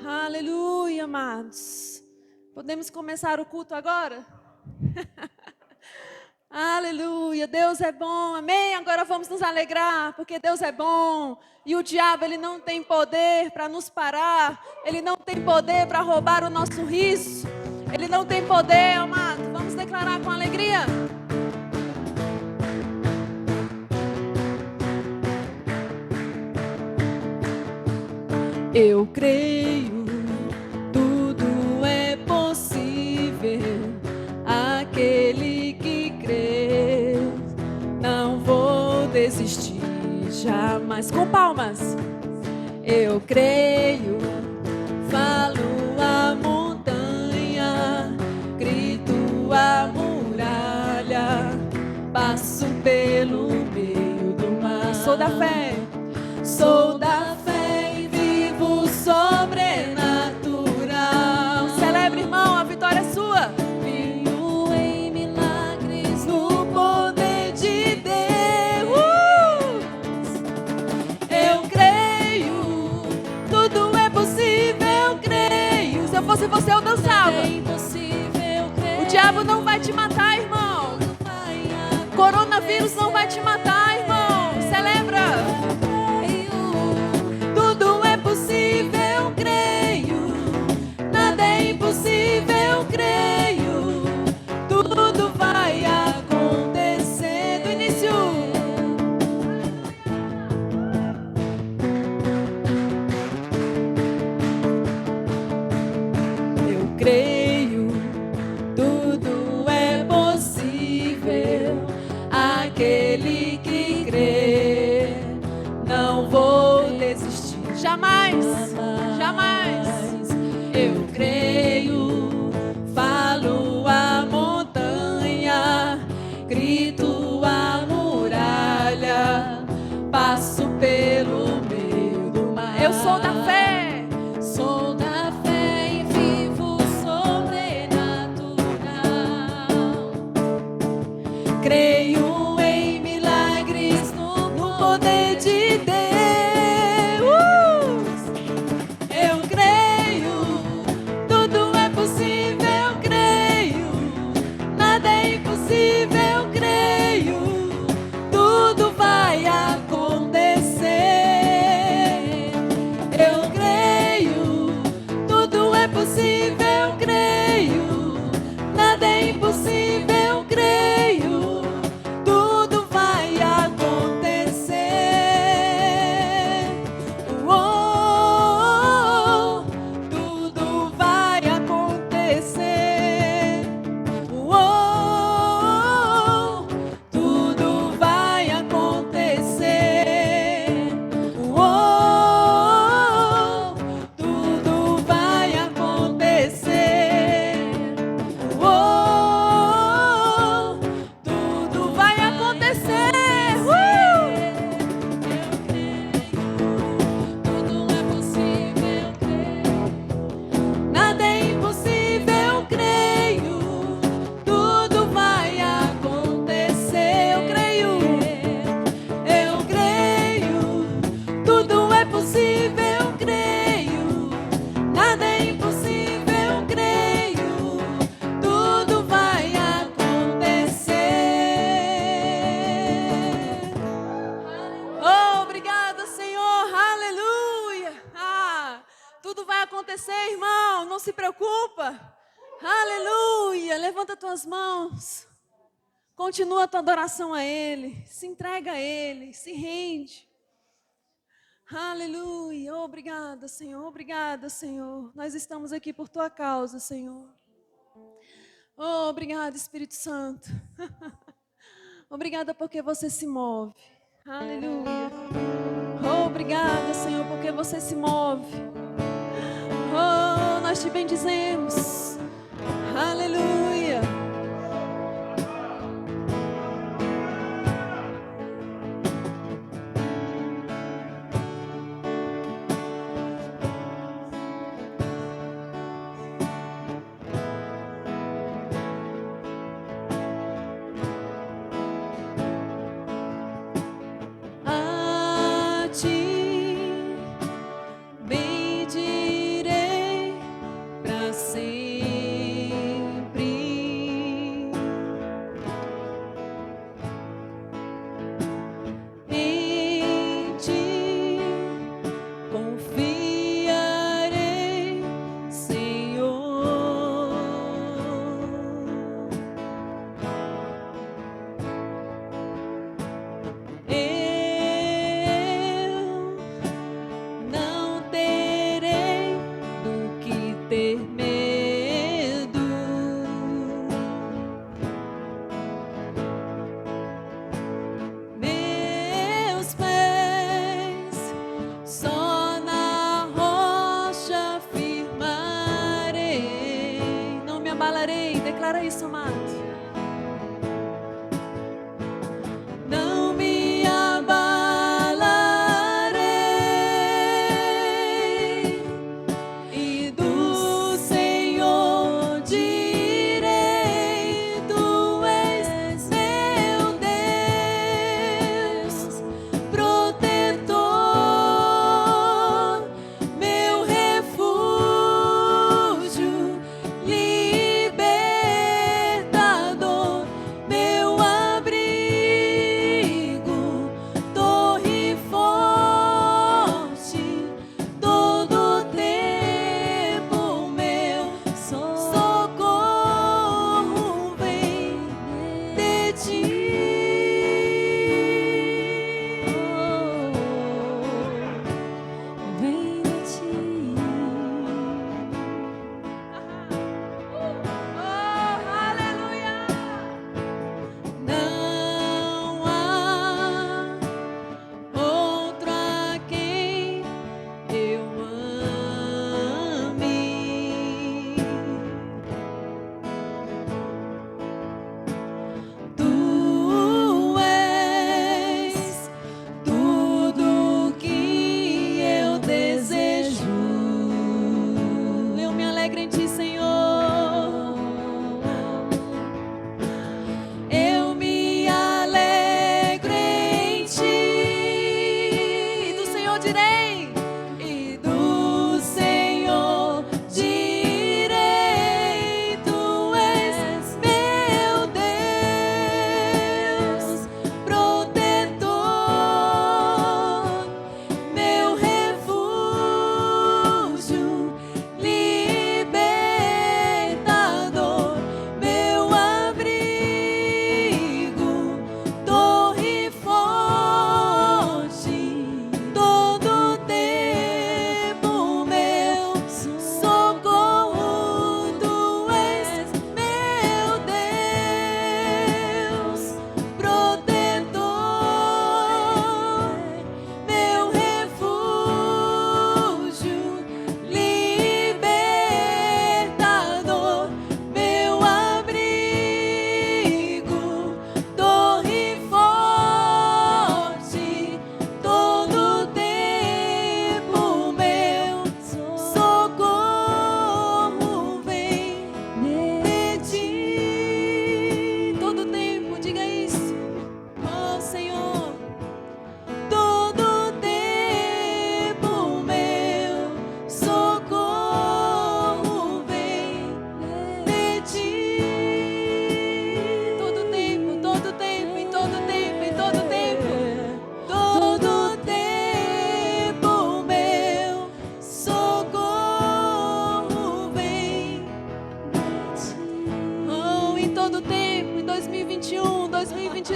Aleluia, amados. Podemos começar o culto agora? Aleluia, Deus é bom, amém? Agora vamos nos alegrar, porque Deus é bom. E o diabo, ele não tem poder para nos parar. Ele não tem poder para roubar o nosso riso. Ele não tem poder, amado. Vamos declarar com alegria. Eu creio, tudo é possível. Aquele que crê, não vou desistir jamais. Com palmas. Eu creio, falo a montanha, grito a muralha, passo pelo meio do mar. Sou da fé, sou da fé. Sobrenatural. Celebre, irmão, a vitória é sua. Vivo em milagres no poder de Deus. Eu creio, tudo é possível, eu creio. Se eu fosse você, eu dançava. É impossível, creio. O diabo não vai te matar, irmão. Coronavírus não vai te matar, irmão. Celebra. Impossível, creio, tudo vai acontecer. Do início. Eu creio, tudo é possível. Aquele que crê, não vou desistir. Jamais, jamais. Eu creio, falo a montanha, grito a muralha, passo pelo meio do mar. Eu sou da fé, e vivo sobrenatural. Creio em milagres no poder de Deus. Eu creio, tudo vai acontecer. Eu creio, tudo é possível, eu creio. Nada é impossível, eu creio. Tudo vai acontecer. Oh, tudo vai acontecer. Oh, tudo vai acontecer. Oh, tudo vai acontecer. Oh, tudo vai acontecer. Tudo é possível, eu creio. Nada é impossível, eu creio. Tudo vai acontecer, eu creio. Eu creio, tudo é possível, eu creio. Nada é impossível, eu creio. Tudo vai acontecer. Oh, obrigada, Senhor. Aleluia. Tudo vai acontecer, irmão. Não se preocupa. Aleluia. Levanta tuas mãos. Continua a tua adoração a Ele. Se entrega a Ele. Se rende. Aleluia. Obrigada, Senhor. Obrigada, Senhor. Nós estamos aqui por tua causa, Senhor. Oh, obrigada, Espírito Santo. Obrigada porque você se move. Aleluia. Oh, obrigada, Senhor, porque você se move. Oh, nós te bendizemos. Aleluia. A ti bendirei.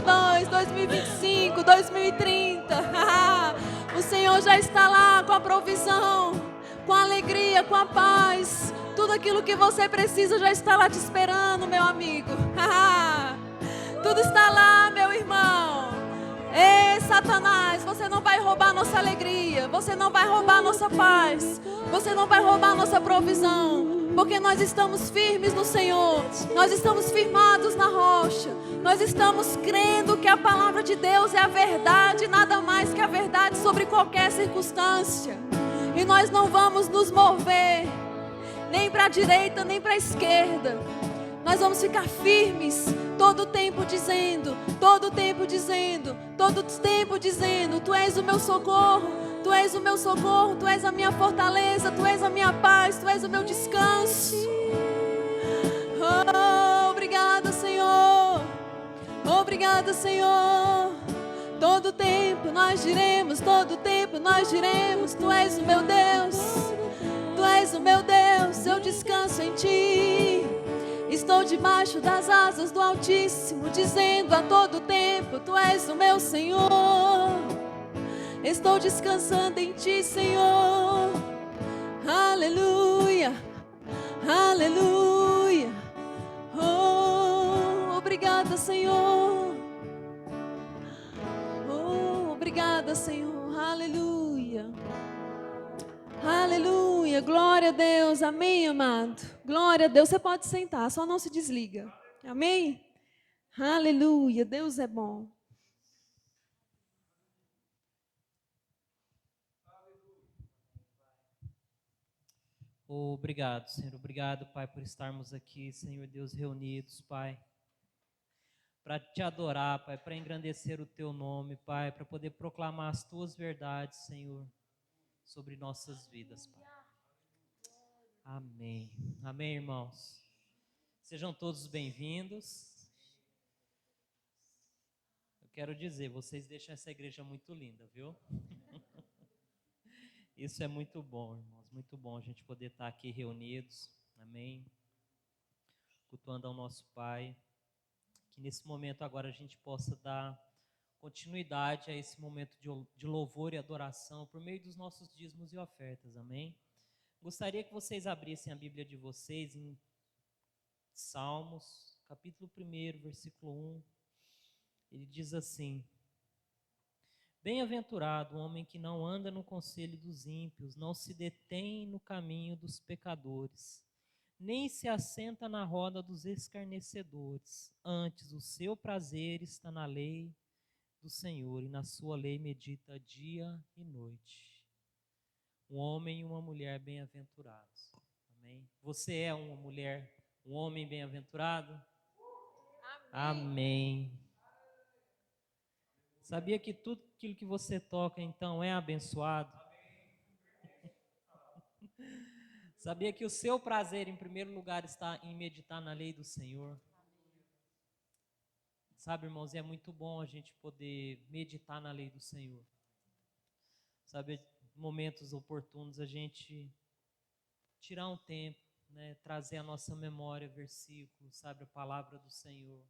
2022, 2025, 2030. O Senhor já está lá com a provisão, com a alegria, com a paz. Tudo aquilo que você precisa já está lá te esperando, meu amigo. Tudo está lá, meu irmão. Ei, Satanás, você não vai roubar nossa alegria. Você não vai roubar nossa paz. Você não vai roubar nossa provisão. Porque nós estamos firmes no Senhor. Nós estamos firmados na rocha. Nós estamos crendo que a palavra de Deus é a verdade, nada mais que a verdade sobre qualquer circunstância. E nós não vamos nos mover nem para a direita, nem para a esquerda. Nós vamos ficar firmes, todo o tempo dizendo, todo o tempo dizendo, todo o tempo dizendo: Tu és o meu socorro, Tu és o meu socorro, Tu és a minha fortaleza, Tu és a minha paz, Tu és o meu descanso. Oh, obrigada, Senhor. Obrigada, Senhor. Todo tempo nós diremos, todo tempo nós diremos: Tu és o meu Deus, Tu és o meu Deus, eu descanso em Ti. Estou debaixo das asas do Altíssimo, dizendo a todo tempo: Tu és o meu Senhor. Estou descansando em Ti, Senhor. Aleluia, aleluia. Oh, obrigada, Senhor. Oh, obrigada, Senhor. Aleluia. Aleluia, glória a Deus, amém, amado? Glória a Deus, você pode sentar, só não se desliga, amém? Aleluia, Deus é bom. Obrigado, Senhor, obrigado, Pai, por estarmos aqui, Senhor Deus, reunidos, Pai, para te adorar, Pai, para engrandecer o Teu nome, Pai, para poder proclamar as Tuas verdades, Senhor, sobre nossas vidas, Pai. Amém. Amém, irmãos. Sejam todos bem-vindos. Eu quero dizer, vocês deixam essa igreja muito linda, viu? Isso é muito bom, irmãos, muito bom a gente poder estar aqui reunidos, amém? Cultuando ao nosso Pai, que nesse momento agora a gente possa dar continuidade a esse momento de louvor e adoração por meio dos nossos dízimos e ofertas, amém? Gostaria que vocês abrissem a Bíblia de vocês em Salmos, capítulo 1, versículo 1. Ele diz assim: Bem-aventurado o homem que não anda no conselho dos ímpios, não se detém no caminho dos pecadores, nem se assenta na roda dos escarnecedores. Antes, o seu prazer está na lei do Senhor, e na sua lei medita dia e noite. Um homem e uma mulher bem-aventurados. Amém? Você é uma mulher, um homem bem-aventurado? Amém. Sabia que tudo aquilo que você toca, então, é abençoado? Sabia que o seu prazer, em primeiro lugar, está em meditar na lei do Senhor? Sabe, irmãos, é muito bom a gente poder meditar na lei do Senhor. Sabe, momentos oportunos, a gente tirar um tempo, né, trazer à nossa memória versículos, sabe, a palavra do Senhor.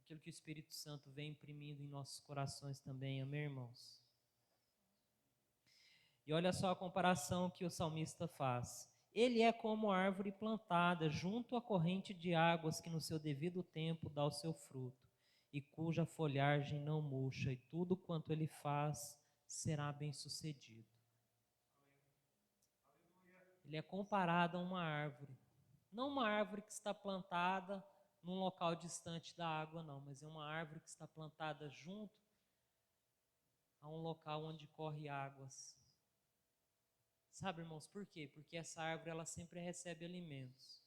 Aquilo que o Espírito Santo vem imprimindo em nossos corações também, amém, irmãos? E olha só a comparação que o salmista faz. Ele é como árvore plantada junto à corrente de águas que no seu devido tempo dá o seu fruto, e cuja folhagem não murcha, e tudo quanto ele faz será bem-sucedido. Ele é comparado a uma árvore. Não uma árvore que está plantada num local distante da água, não, mas é uma árvore que está plantada junto a um local onde corre águas. Sabe, irmãos, por quê? Porque essa árvore, ela sempre recebe alimentos.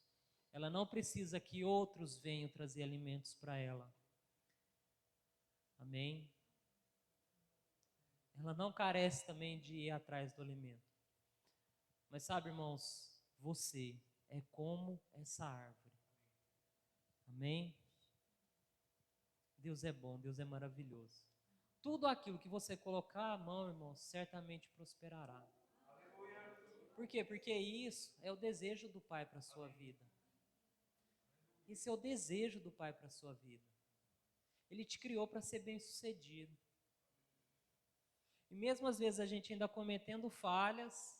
Ela não precisa que outros venham trazer alimentos para ela. Amém? Ela não carece também de ir atrás do alimento. Mas sabe, irmãos, você é como essa árvore. Amém? Deus é bom, Deus é maravilhoso. Tudo aquilo que você colocar a mão, irmãos, certamente prosperará. Por quê? Porque isso é o desejo do Pai para a sua vida. Isso é o desejo do Pai para a sua vida. Ele te criou para ser bem-sucedido. E mesmo às vezes a gente ainda cometendo falhas,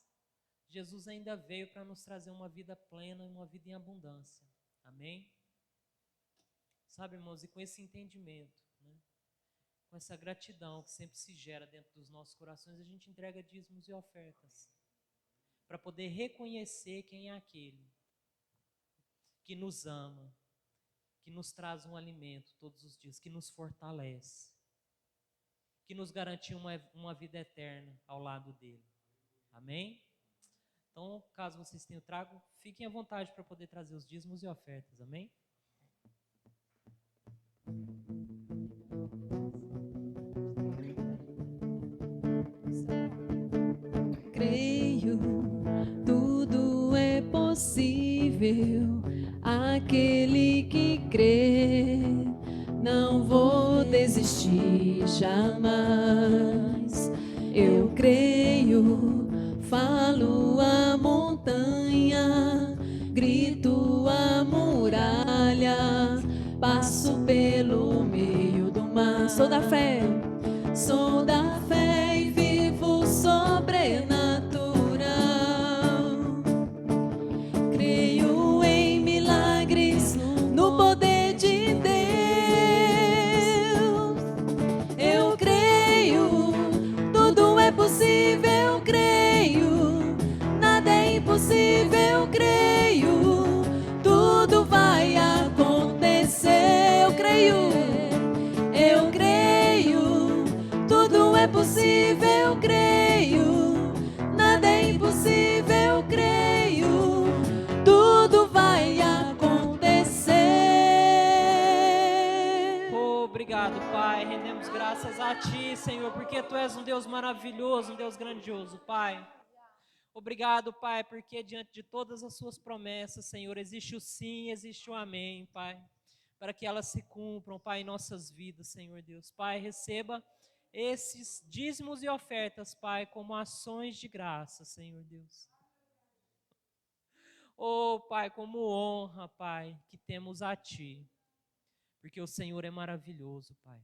Jesus ainda veio para nos trazer uma vida plena e uma vida em abundância. Amém? Sabe, irmãos, e com esse entendimento, né, com essa gratidão que sempre se gera dentro dos nossos corações, a gente entrega dízimos e ofertas para poder reconhecer quem é aquele que nos ama, que nos traz um alimento todos os dias, que nos fortalece, que nos garante uma vida eterna ao lado dele. Amém? Então, caso vocês tenham trago, fiquem à vontade para poder trazer os dízimos e ofertas. Amém? Creio, tudo é possível. Aquele que crê, não vou desistir jamais. Eu creio, falo a montanha, grito a muralha, passo pelo meio do mar. Sou da fé e vivo sobrenatural. Creio em milagres, no poder de Deus. Eu creio, tudo é possível, creio, nada é impossível, creio, tudo vai acontecer. Eu creio, tudo é possível, creio, nada é impossível, creio, tudo vai acontecer. Obrigado, Pai. Rendemos graças a Ti, Senhor, porque Tu és um Deus maravilhoso, um Deus grandioso, Pai. Obrigado, Pai, porque diante de todas as Suas promessas, Senhor, existe o sim, existe o amém, Pai, para que elas se cumpram, Pai, em nossas vidas, Senhor Deus. Pai, receba esses dízimos e ofertas, Pai, como ações de graça, Senhor Deus. Oh, Pai, como honra, Pai, que temos a Ti, porque o Senhor é maravilhoso, Pai.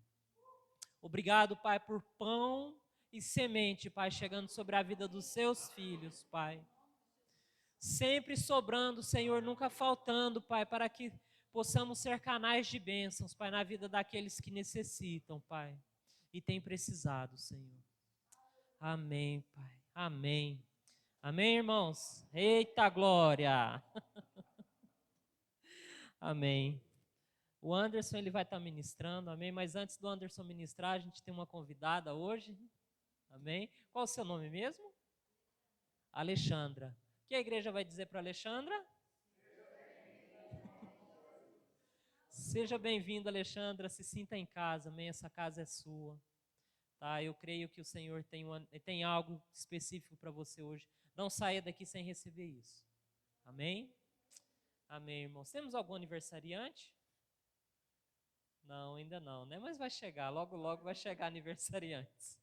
Obrigado, Pai, por pão e semente, Pai, chegando sobre a vida dos Seus filhos, Pai. Sempre sobrando, Senhor, nunca faltando, Pai, para que possamos ser canais de bênçãos, Pai, na vida daqueles que necessitam, Pai, e têm precisado, Senhor. Amém, Pai. Amém. Amém, irmãos? Eita glória! Amém. O Anderson, ele vai estar ministrando, amém? Mas antes do Anderson ministrar, a gente tem uma convidada hoje, amém? Qual o seu nome mesmo? Alexandra. O que a igreja vai dizer para a Alexandra? Seja bem-vinda, Alexandra, se sinta em casa, amém? Essa casa é sua, tá? Eu creio que o Senhor tem algo específico para você hoje. Não saia daqui sem receber isso, amém? Amém, irmãos. Temos algum aniversariante? Não, ainda não, né? Mas vai chegar, logo, logo vai chegar aniversariantes.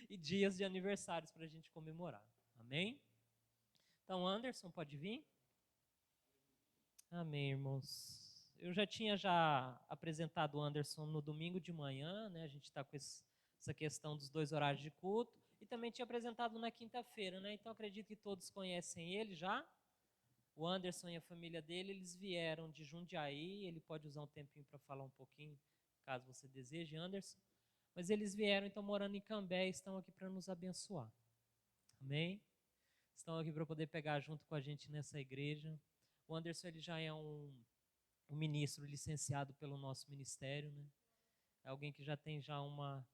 E dias de aniversários para a gente comemorar, amém? Então, Anderson, pode vir? Amém, irmãos. Eu já tinha apresentado o Anderson no domingo de manhã, né? A gente está com essa questão dos 2 horários de culto. E também tinha apresentado na quinta-feira, né? Então, acredito que todos conhecem ele já. O Anderson e a família dele, eles vieram de Jundiaí. Ele pode usar um tempinho para falar um pouquinho, caso você deseje, Anderson. Mas eles vieram, então, morando em Cambé, e estão aqui para nos abençoar. Amém? Estão aqui para poder pegar junto com a gente nessa igreja. O Anderson, ele já é um ministro licenciado pelo nosso ministério, né? É alguém que já tem uma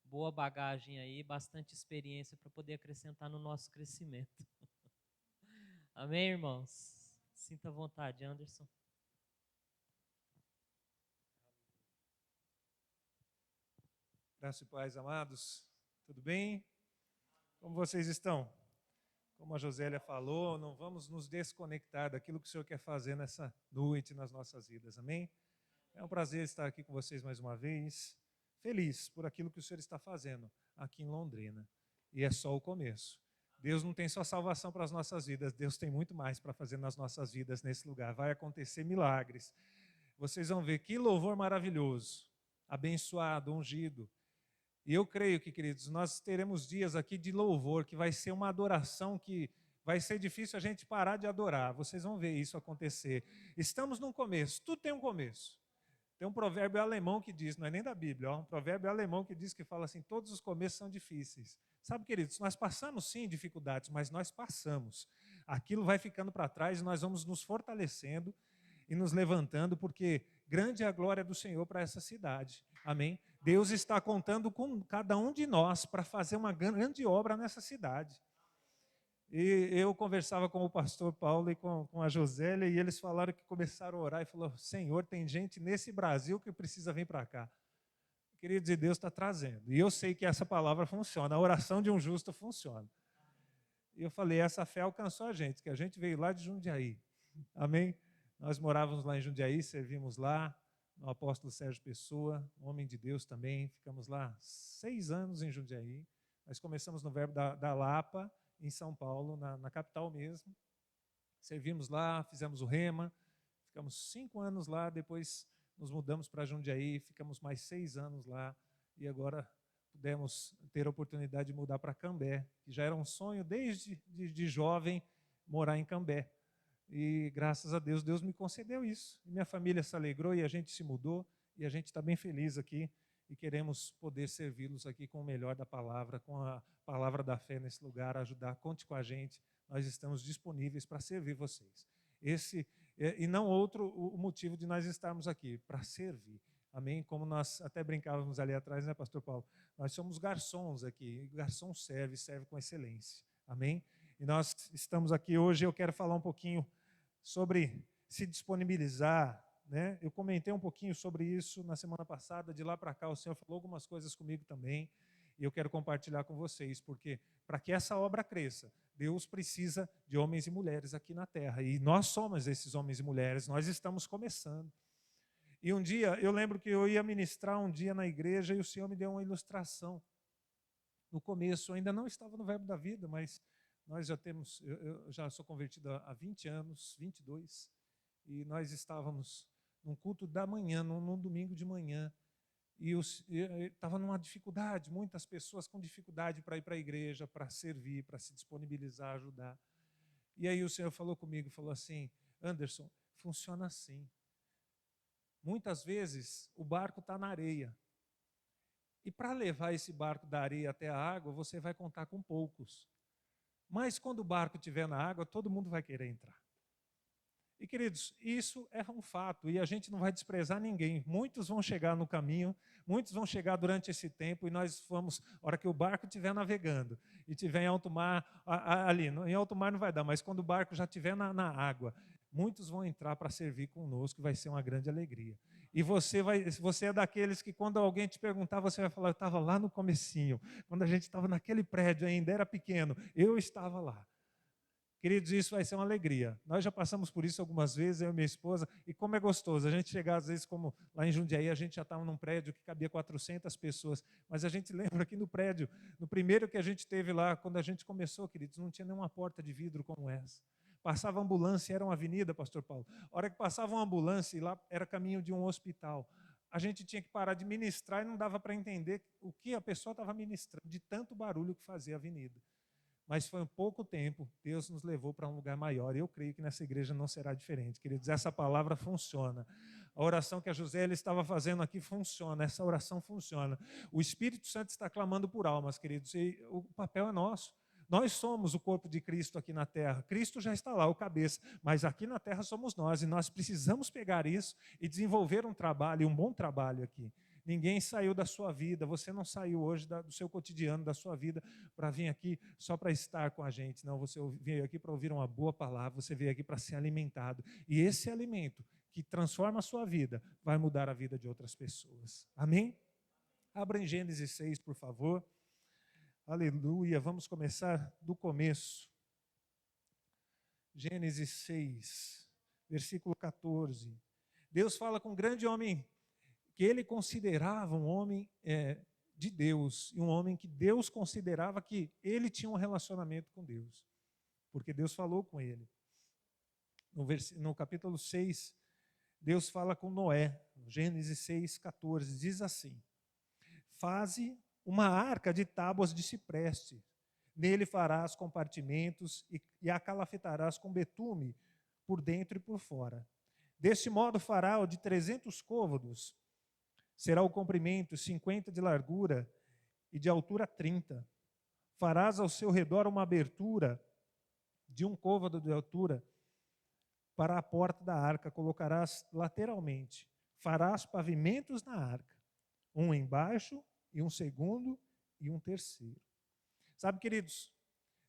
boa bagagem aí, bastante experiência para poder acrescentar no nosso crescimento. Amém, irmãos? Sinta à vontade, Anderson. Graças e paz, amados. Tudo bem? Como vocês estão? Como a Josélia falou, não vamos nos desconectar daquilo que o Senhor quer fazer nessa noite nas nossas vidas, amém? É um prazer estar aqui com vocês mais uma vez, feliz por aquilo que o Senhor está fazendo aqui em Londrina. E é só o começo. Deus não tem só salvação para as nossas vidas, Deus tem muito mais para fazer nas nossas vidas nesse lugar. Vai acontecer milagres. Vocês vão ver que louvor maravilhoso. abençoado, ungido. E eu creio que, queridos, nós teremos dias aqui de louvor, que vai ser uma adoração que vai ser difícil a gente parar de adorar. Vocês vão ver isso acontecer. Estamos num começo, tudo tem um começo. Tem um provérbio alemão que diz, não é nem da Bíblia, um provérbio alemão que diz, que fala assim, todos os começos são difíceis. Sabe, queridos, nós passamos sim dificuldades, mas nós passamos. Aquilo vai ficando para trás e nós vamos nos fortalecendo e nos levantando, porque grande é a glória do Senhor para essa cidade. Amém? Deus está contando com cada um de nós para fazer uma grande obra nessa cidade. E eu conversava com o pastor Paulo e com a Josélia, e eles falaram que começaram a orar e falaram, Senhor, tem gente nesse Brasil que precisa vir para cá. Queridos, e Deus está trazendo. E eu sei que essa palavra funciona, a oração de um justo funciona. E eu falei, essa fé alcançou a gente, que a gente veio lá de Jundiaí. Amém? Nós morávamos lá em Jundiaí, servimos lá, no apóstolo Sérgio Pessoa, homem de Deus também. Ficamos lá 6 anos em Jundiaí. Nós começamos no Verbo da Lapa, em São Paulo, na capital mesmo. Servimos lá, fizemos o Rema, ficamos 5 anos lá, depois nos mudamos para Jundiaí, ficamos mais 6 anos lá, e agora pudemos ter a oportunidade de mudar para Cambé, que já era um sonho desde de jovem morar em Cambé. E graças a Deus, Deus me concedeu isso. E minha família se alegrou e a gente se mudou, e a gente está bem feliz aqui, e queremos poder servi-los aqui com o melhor da palavra, com a palavra da fé nesse lugar, ajudar, conte com a gente, nós estamos disponíveis para servir vocês. Esse, e não outro o motivo de nós estarmos aqui, para servir. Amém? Como nós até brincávamos ali atrás, né, pastor Paulo? Nós somos garçons aqui, e garçom serve com excelência. Amém? E nós estamos aqui hoje, eu quero falar um pouquinho sobre se disponibilizar, né? Eu comentei um pouquinho sobre isso na semana passada, de lá para cá o Senhor falou algumas coisas comigo também, e eu quero compartilhar com vocês, porque para que essa obra cresça, Deus precisa de homens e mulheres aqui na terra, e nós somos esses homens e mulheres, nós estamos começando. E um dia, eu lembro que eu ia ministrar um dia na igreja e o Senhor me deu uma ilustração. No começo, eu ainda não estava no Verbo da Vida, mas nós já temos, eu já sou convertido há 20 anos, 22, e nós estávamos num culto da manhã, num domingo de manhã, e estava numa dificuldade, muitas pessoas com dificuldade para ir para a igreja, para servir, para se disponibilizar, ajudar. E aí o Senhor falou comigo, falou assim, Anderson, funciona assim. Muitas vezes o barco está na areia, e para levar esse barco da areia até a água, você vai contar com poucos. Mas quando o barco estiver na água, todo mundo vai querer entrar. E, queridos, isso é um fato, e a gente não vai desprezar ninguém. Muitos vão chegar no caminho, muitos vão chegar durante esse tempo, e nós vamos, a hora que o barco estiver navegando, e estiver em alto mar, ali, em alto mar não vai dar, mas quando o barco já estiver na água, muitos vão entrar para servir conosco, vai ser uma grande alegria. E você é daqueles que quando alguém te perguntar, você vai falar, eu estava lá no comecinho, quando a gente estava naquele prédio ainda, era pequeno, eu estava lá. Queridos, isso vai ser uma alegria. Nós já passamos por isso algumas vezes, eu e minha esposa, e como é gostoso. A gente chegar, às vezes, como lá em Jundiaí, a gente já estava num prédio que cabia 400 pessoas, mas a gente lembra que no prédio, no primeiro que a gente teve lá, quando a gente começou, queridos, não tinha nenhuma porta de vidro como essa. Passava ambulância, era uma avenida, pastor Paulo. A hora que passava uma ambulância, e lá era caminho de um hospital, a gente tinha que parar de ministrar e não dava para entender o que a pessoa estava ministrando, de tanto barulho que fazia a avenida. Mas foi um pouco tempo, Deus nos levou para um lugar maior. E eu creio que nessa igreja não será diferente. Queridos, essa palavra funciona. A oração que a Josélia estava fazendo aqui funciona, essa oração funciona. O Espírito Santo está clamando por almas, queridos, e o papel é nosso. Nós somos o corpo de Cristo aqui na terra. Cristo já está lá, o cabeça, mas aqui na terra somos nós, e nós precisamos pegar isso e desenvolver um trabalho, um bom trabalho aqui. Ninguém saiu da sua vida, você não saiu hoje do seu cotidiano, da sua vida, para vir aqui só para estar com a gente. Não, você veio aqui para ouvir uma boa palavra, você veio aqui para ser alimentado. E esse alimento que transforma a sua vida, vai mudar a vida de outras pessoas. Amém? Abra em Gênesis 6, por favor. Aleluia, vamos começar do começo. Gênesis 6, versículo 14. Deus fala com um grande homem, que ele considerava um homem de Deus, e um homem que Deus considerava que ele tinha um relacionamento com Deus, porque Deus falou com ele. No capítulo 6, Deus fala com Noé, Gênesis 6,14, diz assim: faze uma arca de tábuas de cipreste, nele farás compartimentos e a calafetarás com betume por dentro e por fora. Deste modo fará o de 300 côvados, será o comprimento 50 de largura e de altura 30. Farás ao seu redor uma abertura de 1 côvado de altura para a porta da arca, colocarás lateralmente. Farás pavimentos na arca, um embaixo e um segundo e um terceiro. Sabe, queridos,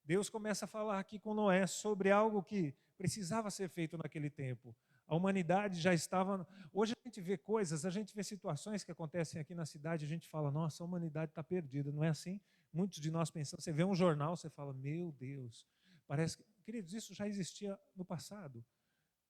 Deus começa a falar aqui com Noé sobre algo que precisava ser feito naquele tempo. A humanidade já estava... Hoje a gente vê coisas, a gente vê situações que acontecem aqui na cidade, a gente fala, nossa, a humanidade está perdida, não é assim? Muitos de nós pensamos, você vê um jornal, você fala, meu Deus, parece que... Queridos, isso já existia no passado.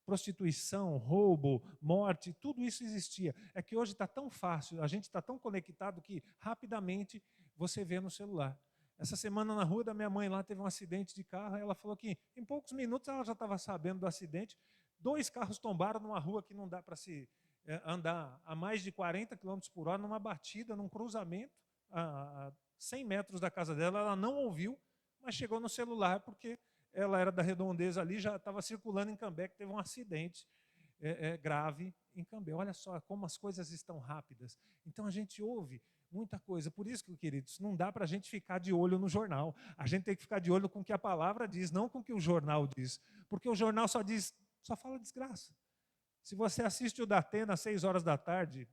Prostituição, roubo, morte, tudo isso existia. É que hoje está tão fácil, a gente está tão conectado que rapidamente você vê no celular. Essa semana na rua da minha mãe lá teve um acidente de carro, ela falou que em poucos minutos ela já estava sabendo do acidente. 2 carros tombaram numa rua que não dá para se andar a mais de 40 km por hora, numa batida, num cruzamento, a 100 metros da casa dela. Ela não ouviu, mas chegou no celular porque ela era da Redondeza ali, já estava circulando em Cambé, que teve um acidente grave em Cambé. Olha só como as coisas estão rápidas. Então a gente ouve muita coisa. Por isso, queridos, não dá para a gente ficar de olho no jornal. A gente tem que ficar de olho com o que a palavra diz, não com o que o jornal diz. Porque o jornal só fala desgraça. Se você assiste o Datena às 6 horas da tarde,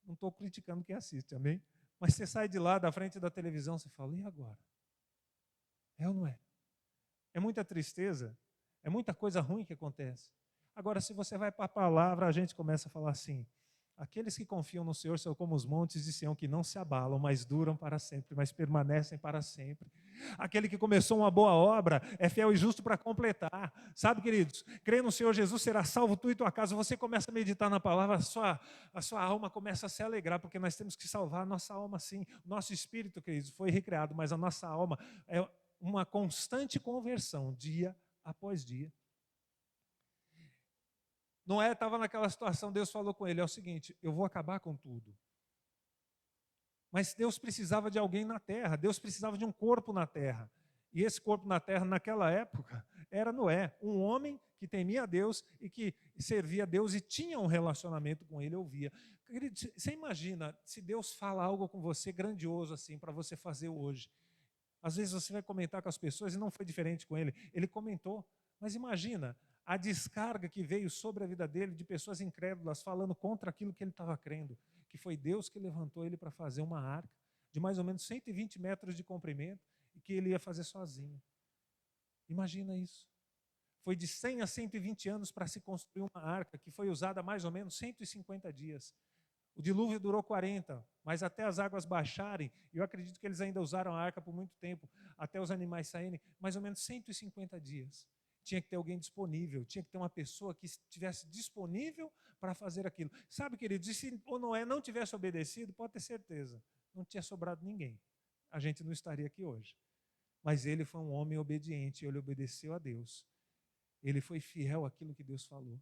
não estou criticando quem assiste, amém? Mas você sai de lá, da frente da televisão, você fala, e agora? É ou não é? É muita tristeza, é muita coisa ruim que acontece. Agora, se você vai para a palavra, a gente começa a falar assim, aqueles que confiam no Senhor são como os montes de Sião, que não se abalam, mas duram para sempre, mas permanecem para sempre. Aquele que começou uma boa obra é fiel e justo para completar. Sabe, queridos, crê no Senhor Jesus, será salvo tu e tua casa. Você começa a meditar na palavra, a sua alma começa a se alegrar, porque nós temos que salvar a nossa alma sim. Nosso espírito, queridos, foi recriado, mas a nossa alma é uma constante conversão, dia após dia. Noé estava naquela situação, Deus falou com ele, é o seguinte, eu vou acabar com tudo. Mas Deus precisava de alguém na terra, Deus precisava de um corpo na terra. E esse corpo na terra, naquela época, era Noé, um homem que temia a Deus e que servia a Deus e tinha um relacionamento com ele, ouvia. Querido, você imagina, se Deus fala algo com você grandioso assim, para você fazer hoje. Às vezes você vai comentar com as pessoas e não foi diferente com ele. Ele comentou, mas imagina a descarga que veio sobre a vida dele de pessoas incrédulas falando contra aquilo que ele estava crendo, que foi Deus que levantou ele para fazer uma arca de mais ou menos 120 metros de comprimento e que ele ia fazer sozinho. Imagina isso. Foi de 100 a 120 anos para se construir uma arca que foi usada mais ou menos 150 dias. O dilúvio durou 40, mas até as águas baixarem, eu acredito que eles ainda usaram a arca por muito tempo, até os animais saírem, mais ou menos 150 dias. Tinha que ter alguém disponível, tinha que ter uma pessoa que estivesse disponível para fazer aquilo. Sabe, queridos, e se o Noé não tivesse obedecido, pode ter certeza, não tinha sobrado ninguém. A gente não estaria aqui hoje. Mas ele foi um homem obediente, ele obedeceu a Deus. Ele foi fiel àquilo que Deus falou.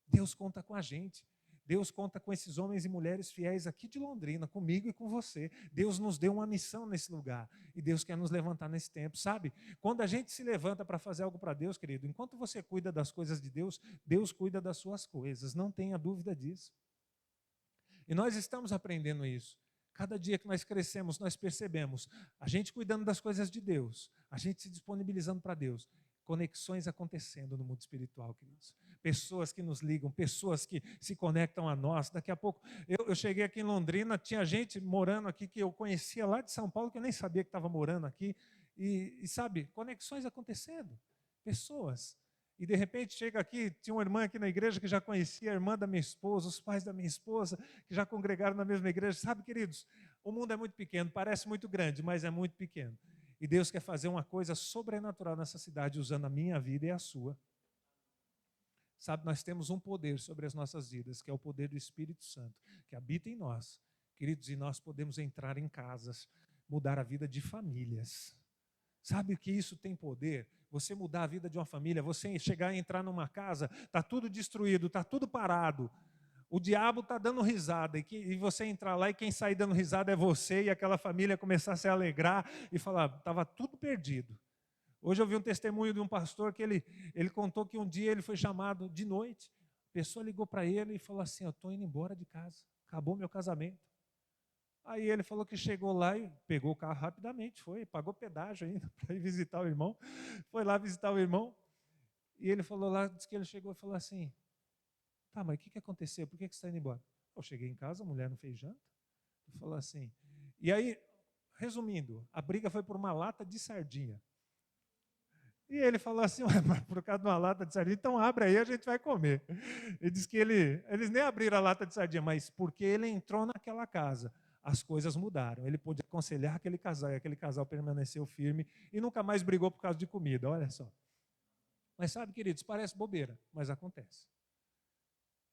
Deus conta com a gente. Deus conta com esses homens e mulheres fiéis aqui de Londrina, comigo e com você. Deus nos deu uma missão nesse lugar. E Deus quer nos levantar nesse tempo, sabe? Quando a gente se levanta para fazer algo para Deus, querido, enquanto você cuida das coisas de Deus, Deus cuida das suas coisas. Não tenha dúvida disso. E nós estamos aprendendo isso. Cada dia que nós crescemos, nós percebemos. A gente cuidando das coisas de Deus, a gente se disponibilizando para Deus. Conexões acontecendo no mundo espiritual, queridos. Pessoas que nos ligam, pessoas que se conectam a nós. Daqui a pouco, eu cheguei aqui em Londrina, tinha gente morando aqui que eu conhecia lá de São Paulo, que eu nem sabia que estava morando aqui. E sabe, conexões acontecendo. Pessoas. E de repente chega aqui, tinha uma irmã aqui na igreja que já conhecia a irmã da minha esposa, os pais da minha esposa, que já congregaram na mesma igreja. Sabe, queridos, o mundo é muito pequeno, parece muito grande, mas é muito pequeno. E Deus quer fazer uma coisa sobrenatural nessa cidade, usando a minha vida e a sua. Sabe, nós temos um poder sobre as nossas vidas, que é o poder do Espírito Santo, que habita em nós. Queridos, e nós podemos entrar em casas, mudar a vida de famílias. Sabe que isso tem poder? Você mudar a vida de uma família, você chegar e entrar numa casa, está tudo destruído, está tudo parado. O diabo está dando risada, e você entrar lá e quem sair dando risada é você, e aquela família começar a se alegrar e falar, estava tudo perdido. Hoje eu vi um testemunho de um pastor que ele contou que um dia ele foi chamado de noite, a pessoa ligou para ele e falou assim, eu estou indo embora de casa, acabou meu casamento. Aí ele falou que chegou lá e pegou o carro rapidamente, foi, pagou pedágio ainda para ir visitar o irmão, foi lá visitar o irmão, e ele falou lá, disse que ele chegou e falou assim, tá, mas o que aconteceu? Por que você está indo embora? Eu cheguei em casa, a mulher não fez janta. Ele falou assim. E aí, resumindo, a briga foi por uma lata de sardinha. E ele falou assim, mas por causa de uma lata de sardinha, então abre aí, a gente vai comer. Ele disse que eles nem abriram a lata de sardinha, mas porque ele entrou naquela casa, as coisas mudaram. Ele pôde aconselhar aquele casal, e aquele casal permaneceu firme e nunca mais brigou por causa de comida, olha só. Mas sabe, queridos, parece bobeira, mas acontece.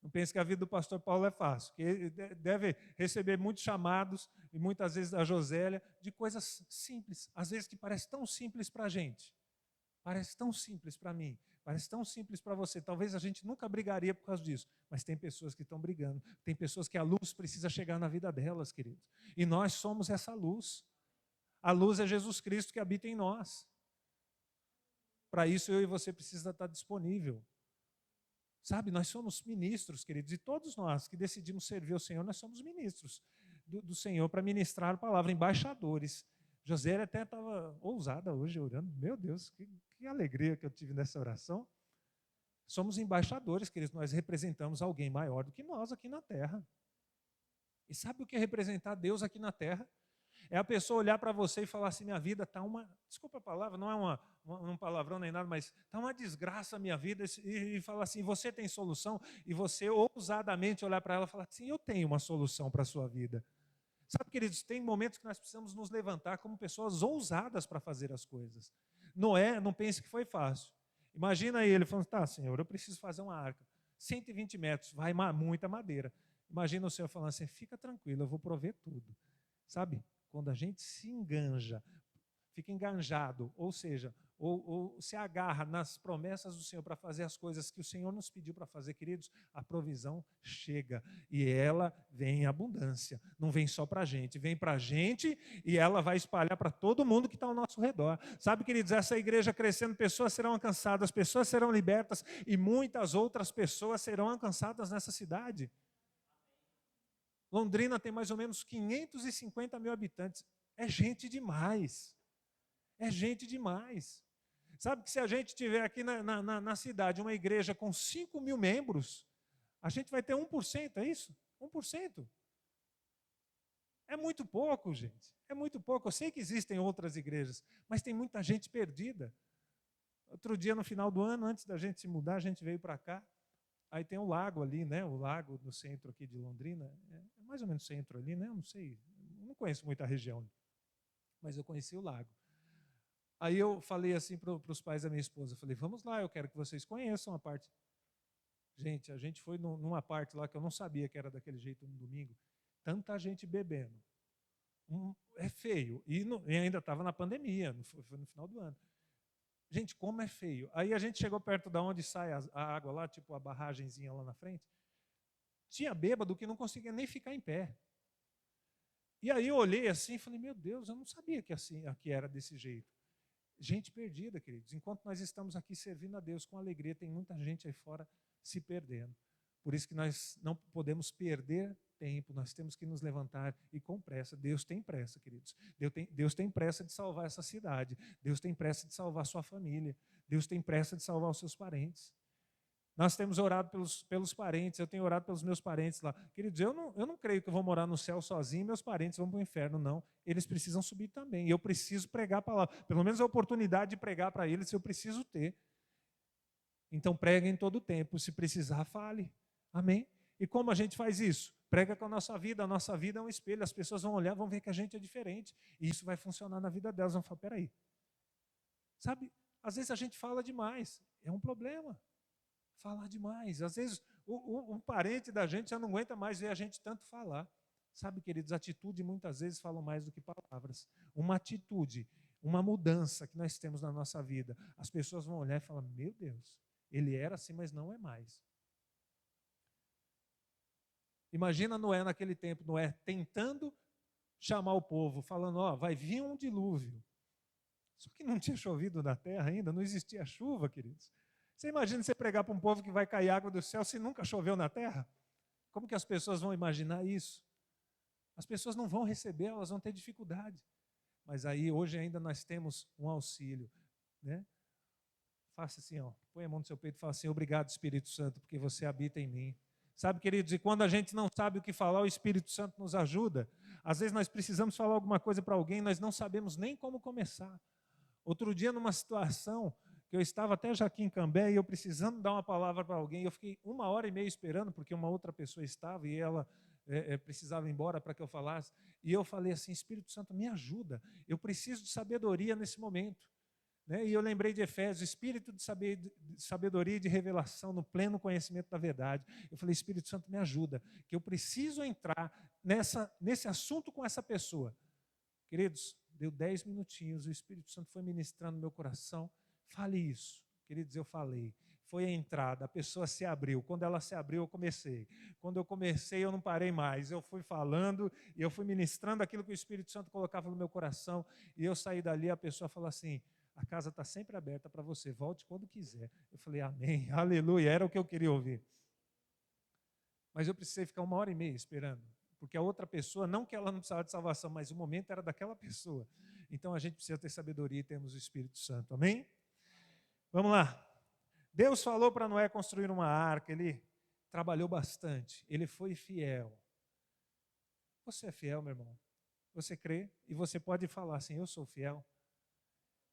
Não pense que a vida do pastor Paulo é fácil, que ele deve receber muitos chamados, e muitas vezes da Josélia, de coisas simples, às vezes que parece tão simples para a gente, parece tão simples para mim, parece tão simples para você, talvez a gente nunca brigaria por causa disso, mas tem pessoas que estão brigando, tem pessoas que a luz precisa chegar na vida delas, queridos, e nós somos essa luz, a luz é Jesus Cristo que habita em nós, para isso eu e você precisa estar disponível. Sabe, nós somos ministros, queridos, e todos nós que decidimos servir o Senhor, nós somos ministros do Senhor para ministrar a palavra, embaixadores. José até estava ousada hoje orando. Meu Deus, que alegria que eu tive nessa oração. Somos embaixadores, queridos, nós representamos alguém maior do que nós aqui na terra. E sabe o que é representar Deus aqui na terra? É a pessoa olhar para você e falar assim, minha vida está desculpa a palavra, não é um palavrão nem nada, mas está uma desgraça a minha vida, e falar assim, você tem solução? E você ousadamente olhar para ela e falar assim, eu tenho uma solução para a sua vida. Sabe, queridos, tem momentos que nós precisamos nos levantar como pessoas ousadas para fazer as coisas. Noé, não pense que foi fácil. Imagina ele falando, tá, Senhor, eu preciso fazer uma arca. 120 metros, vai muita madeira. Imagina o Senhor falando assim, fica tranquilo, eu vou prover tudo. Sabe? Quando a gente se enganja, fica enganjado, ou seja, ou se agarra nas promessas do Senhor para fazer as coisas que o Senhor nos pediu para fazer, queridos, a provisão chega e ela vem em abundância. Não vem só para a gente, vem para a gente e ela vai espalhar para todo mundo que está ao nosso redor. Sabe, queridos, essa igreja crescendo, pessoas serão alcançadas, pessoas serão libertas e muitas outras pessoas serão alcançadas nessa cidade. Londrina tem mais ou menos 550 mil habitantes. É gente demais. É gente demais. Sabe que se a gente tiver aqui na cidade uma igreja com 5 mil membros, a gente vai ter 1%, é isso? 1%. É muito pouco, gente. É muito pouco. Eu sei que existem outras igrejas, mas tem muita gente perdida. Outro dia, no final do ano, antes da gente se mudar, a gente veio para cá. Aí tem o lago ali, né? O lago no centro aqui de Londrina. É mais ou menos centro ali, né? Eu não sei, não conheço muito a região, mas eu conheci o lago. Aí eu falei assim para os pais da minha esposa, falei, vamos lá, eu quero que vocês conheçam a parte. Gente, a gente foi numa parte lá que eu não sabia que era daquele jeito no domingo. Tanta gente bebendo. É feio. E ainda estava na pandemia, foi no final do ano. Gente, como é feio. Aí a gente chegou perto da onde sai a água lá, tipo a barragenzinha lá na frente. Tinha bêbado que não conseguia nem ficar em pé. E aí eu olhei assim e falei, meu Deus, eu não sabia que assim aqui era desse jeito. Gente perdida, queridos. Enquanto nós estamos aqui servindo a Deus com alegria, tem muita gente aí fora se perdendo. Por isso que nós não podemos perder tempo, nós temos que nos levantar e com pressa. Deus tem pressa, queridos. Deus tem pressa de salvar essa cidade. Deus tem pressa de salvar a sua família. Deus tem pressa de salvar os seus parentes. Nós temos orado pelos parentes, eu tenho orado pelos meus parentes lá. Queridos, eu não creio que eu vou morar no céu sozinho e meus parentes vão para o inferno, não. Eles precisam subir também. E eu preciso pregar a palavra. Pelo menos a oportunidade de pregar para eles eu preciso ter. Então pregue em todo o tempo. Se precisar, fale. Amém? E como a gente faz isso? Prega com a nossa vida é um espelho, as pessoas vão olhar, vão ver que a gente é diferente, e isso vai funcionar na vida delas, vão falar, peraí, sabe, às vezes a gente fala demais, é um problema, falar demais, às vezes um parente da gente já não aguenta mais ver a gente tanto falar, sabe, queridos, atitude muitas vezes falam mais do que palavras, uma atitude, uma mudança que nós temos na nossa vida, as pessoas vão olhar e falar, meu Deus, ele era assim, mas não é mais. Imagina Noé naquele tempo, Noé tentando chamar o povo, falando, ó, vai vir um dilúvio. Só que não tinha chovido na terra ainda, não existia chuva, queridos. Você imagina você pregar para um povo que vai cair água do céu se nunca choveu na terra? Como que as pessoas vão imaginar isso? As pessoas não vão receber, elas vão ter dificuldade. Mas aí, hoje ainda nós temos um auxílio, né? Faça assim, ó, põe a mão no seu peito e fala assim, obrigado, Espírito Santo, porque você habita em mim. Sabe, queridos, e quando a gente não sabe o que falar, o Espírito Santo nos ajuda. Às vezes nós precisamos falar alguma coisa para alguém, nós não sabemos nem como começar. Outro dia, numa situação que eu estava até já aqui em Cambé e eu precisando dar uma palavra para alguém, eu fiquei 1h30 esperando, porque uma outra pessoa estava e ela precisava ir embora para que eu falasse. E eu falei assim, Espírito Santo, me ajuda, eu preciso de sabedoria nesse momento. Né? E eu lembrei de Efésios, espírito de sabedoria e de revelação no pleno conhecimento da verdade. Eu falei, Espírito Santo, me ajuda, que eu preciso entrar nesse assunto com essa pessoa. Queridos, deu 10 minutinhos, o Espírito Santo foi ministrando no meu coração. Fale isso. Queridos, eu falei. Foi a entrada, a pessoa se abriu. Quando ela se abriu, eu comecei. Quando eu comecei, eu não parei mais. Eu fui falando e eu fui ministrando aquilo que o Espírito Santo colocava no meu coração. E eu saí dali, a pessoa falou assim, a casa está sempre aberta para você, volte quando quiser. Eu falei, amém, aleluia, era o que eu queria ouvir. Mas eu precisei ficar 1h30 esperando. Porque a outra pessoa, não que ela não precisava de salvação, mas o momento era daquela pessoa. Então a gente precisa ter sabedoria e temos o Espírito Santo, amém? Vamos lá. Deus falou para Noé construir uma arca, ele trabalhou bastante, ele foi fiel. Você é fiel, meu irmão? Você crê? E você pode falar assim, eu sou fiel.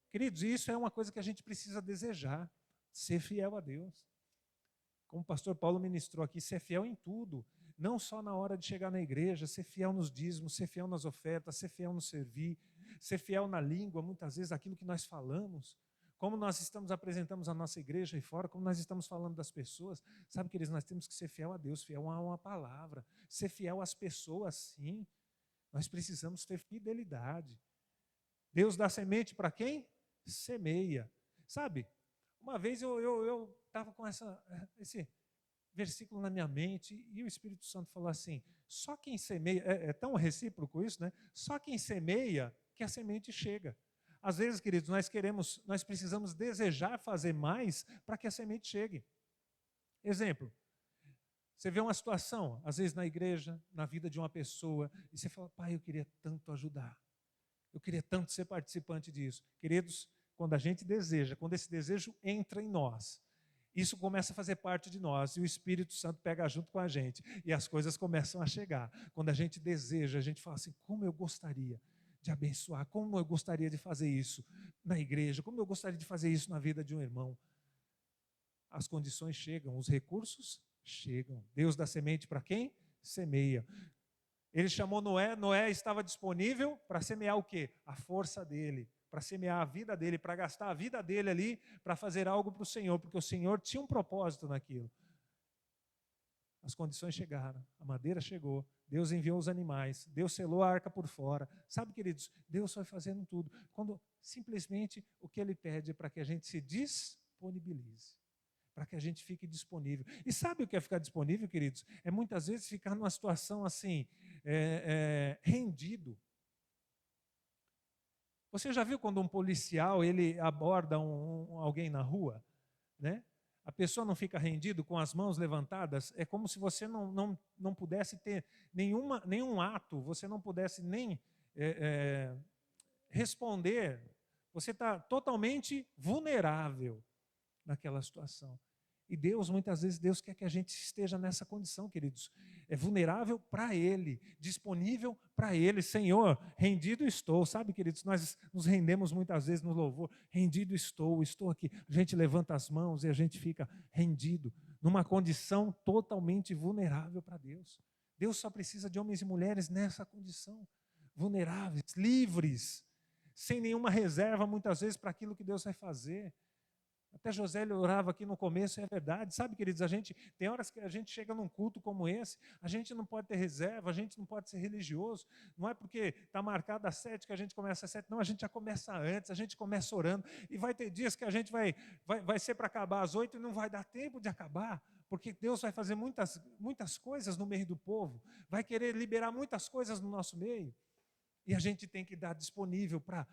Queridos, isso é uma coisa que a gente precisa desejar, ser fiel a Deus. Como o pastor Paulo ministrou aqui, ser fiel em tudo. Não só na hora de chegar na igreja, ser fiel nos dízimos, ser fiel nas ofertas, ser fiel no servir, ser fiel na língua, muitas vezes aquilo que nós falamos, como nós apresentamos a nossa igreja aí fora, como nós estamos falando das pessoas. Sabe, queridos, nós temos que ser fiel a Deus, fiel a uma palavra, ser fiel às pessoas, sim. Nós precisamos ter fidelidade. Deus dá semente para quem? Semeia. Sabe, uma vez eu estava com esse versículo na minha mente e o Espírito Santo falou assim, só quem semeia, é tão recíproco isso, né? Só quem semeia que a semente chega. Às vezes, queridos, nós precisamos desejar fazer mais para que a semente chegue. Exemplo, você vê uma situação, às vezes na igreja, na vida de uma pessoa, e você fala, pai, eu queria tanto ajudar, eu queria tanto ser participante disso. Queridos, quando a gente deseja, quando esse desejo entra em nós, isso começa a fazer parte de nós e o Espírito Santo pega junto com a gente e as coisas começam a chegar. Quando a gente deseja, a gente fala assim, como eu gostaria de abençoar, como eu gostaria de fazer isso na igreja, como eu gostaria de fazer isso na vida de um irmão. As condições chegam, os recursos chegam. Deus dá semente para quem? Semeia. Ele chamou Noé, Noé estava disponível para semear o quê? A força dele, para semear a vida dele, para gastar a vida dele ali, para fazer algo para o Senhor, porque o Senhor tinha um propósito naquilo. As condições chegaram, a madeira chegou, Deus enviou os animais, Deus selou a arca por fora. Sabe, queridos, Deus foi fazendo tudo. Quando simplesmente o que Ele pede é para que a gente se disponibilize, para que a gente fique disponível. E sabe o que é ficar disponível, queridos? É muitas vezes ficar numa situação assim, rendido. Você já viu quando um policial ele aborda alguém na rua, né? A pessoa não fica rendido com as mãos levantadas, é como se você não pudesse ter nenhum ato, você não pudesse nem responder, você está totalmente vulnerável naquela situação. E Deus, muitas vezes, Deus quer que a gente esteja nessa condição, queridos. É vulnerável para Ele, disponível para Ele. Senhor, rendido estou. Sabe, queridos, nós nos rendemos muitas vezes no louvor. Rendido estou aqui. A gente levanta as mãos e a gente fica rendido, numa condição totalmente vulnerável para Deus. Deus só precisa de homens e mulheres nessa condição, vulneráveis, livres, sem nenhuma reserva, muitas vezes, para aquilo que Deus vai fazer. Até Josélia orava aqui no começo, é verdade. Sabe, queridos, tem horas que a gente chega num culto como esse, a gente não pode ter reserva, a gente não pode ser religioso. Não é porque está marcado às 7 que a gente começa às 7, não, a gente já começa antes, a gente começa orando. E vai ter dias que a gente vai ser para acabar às 8 e não vai dar tempo de acabar, porque Deus vai fazer muitas coisas no meio do povo, vai querer liberar muitas coisas no nosso meio. E a gente tem que dar disponível para,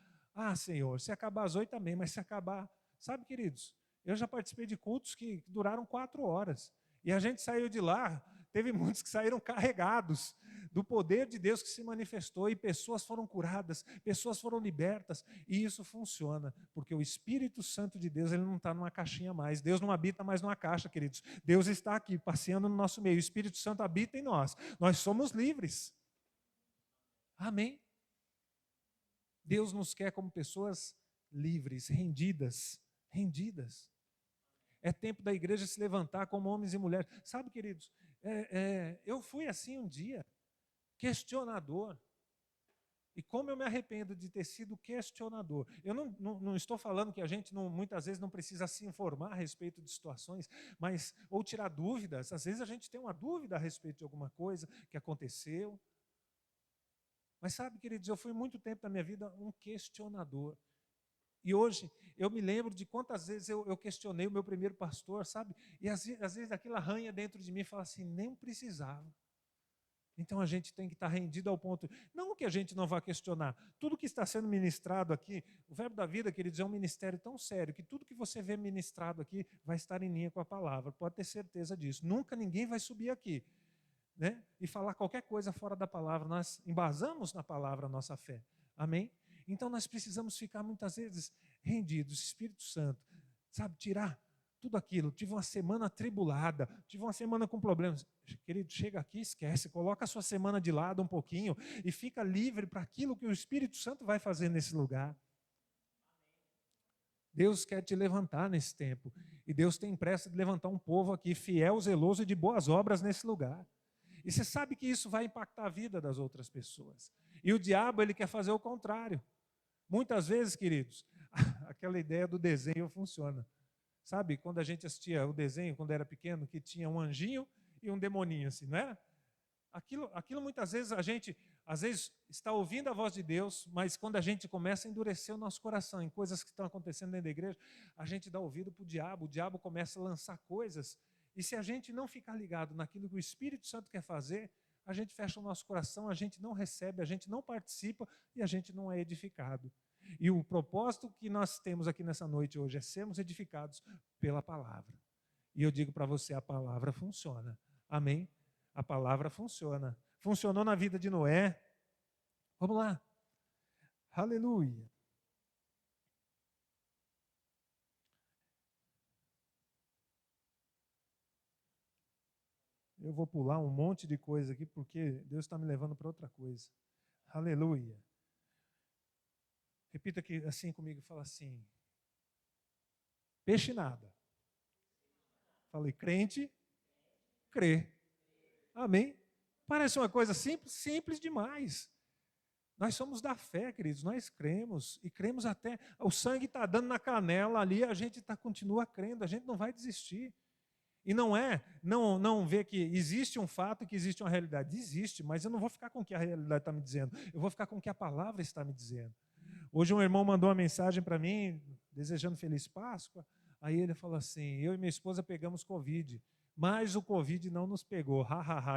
Senhor, se acabar às 8 também, mas se acabar... Sabe, queridos, eu já participei de cultos que duraram 4 horas. E a gente saiu de lá, teve muitos que saíram carregados do poder de Deus que se manifestou, e pessoas foram curadas, pessoas foram libertas. E isso funciona, porque o Espírito Santo de Deus, ele não está numa caixinha mais. Deus não habita mais numa caixa, queridos. Deus está aqui, passeando no nosso meio. O Espírito Santo habita em nós. Nós somos livres. Amém? Deus nos quer como pessoas livres, rendidas. É tempo da igreja se levantar como homens e mulheres. Sabe, queridos, eu fui assim um dia, questionador. E como eu me arrependo de ter sido questionador. Eu não estou falando que a gente muitas vezes não precisa se informar a respeito de situações, ou tirar dúvidas. Às vezes a gente tem uma dúvida a respeito de alguma coisa que aconteceu. Mas sabe, queridos, eu fui muito tempo da minha vida um questionador. E hoje eu me lembro de quantas vezes eu questionei o meu primeiro pastor, sabe? E às vezes aquilo arranha dentro de mim e fala assim, nem precisava. Então a gente tem que estar rendido ao ponto, não que a gente não vá questionar, tudo que está sendo ministrado aqui, o Verbo da Vida, queridos, é um ministério tão sério, que tudo que você vê ministrado aqui vai estar em linha com a palavra, pode ter certeza disso. Nunca ninguém vai subir aqui, né, e falar qualquer coisa fora da palavra. Nós embasamos na palavra a nossa fé, amém? Então nós precisamos ficar muitas vezes rendidos, Espírito Santo, sabe, tirar tudo aquilo. Tive uma semana atribulada, tive uma semana com problemas. Querido, chega aqui, esquece, coloca a sua semana de lado um pouquinho e fica livre para aquilo que o Espírito Santo vai fazer nesse lugar. Deus quer te levantar nesse tempo, e Deus tem pressa de levantar um povo aqui fiel, zeloso e de boas obras nesse lugar. E você sabe que isso vai impactar a vida das outras pessoas. E o diabo, ele quer fazer o contrário. Muitas vezes, queridos, aquela ideia do desenho funciona. Sabe, quando a gente assistia o desenho, quando era pequeno, que tinha um anjinho e um demoninho, assim, não era? Aquilo muitas vezes a gente, às vezes, está ouvindo a voz de Deus, mas quando a gente começa a endurecer o nosso coração em coisas que estão acontecendo dentro da igreja, a gente dá ouvido para o diabo começa a lançar coisas, e se a gente não ficar ligado naquilo que o Espírito Santo quer fazer, a gente fecha o nosso coração, a gente não recebe, a gente não participa e a gente não é edificado. E o propósito que nós temos aqui nessa noite hoje é sermos edificados pela palavra. E eu digo para você, a palavra funciona. Amém? A palavra funciona. Funcionou na vida de Noé. Vamos lá. Aleluia. Eu vou pular um monte de coisa aqui, porque Deus está me levando para outra coisa. Aleluia. Repita aqui assim comigo, fala assim. Peixe nada. Falei, crente, crê. Amém? Parece uma coisa simples, simples demais. Nós somos da fé, queridos, nós cremos, e cremos até, o sangue está dando na canela ali, a gente continua crendo, a gente não vai desistir. E não ver que existe um fato, que existe uma realidade. Existe, mas eu não vou ficar com o que a realidade está me dizendo, eu vou ficar com o que a palavra está me dizendo. Hoje um irmão mandou uma mensagem para mim, desejando Feliz Páscoa. Aí ele falou assim, eu e minha esposa pegamos Covid, mas o Covid não nos pegou.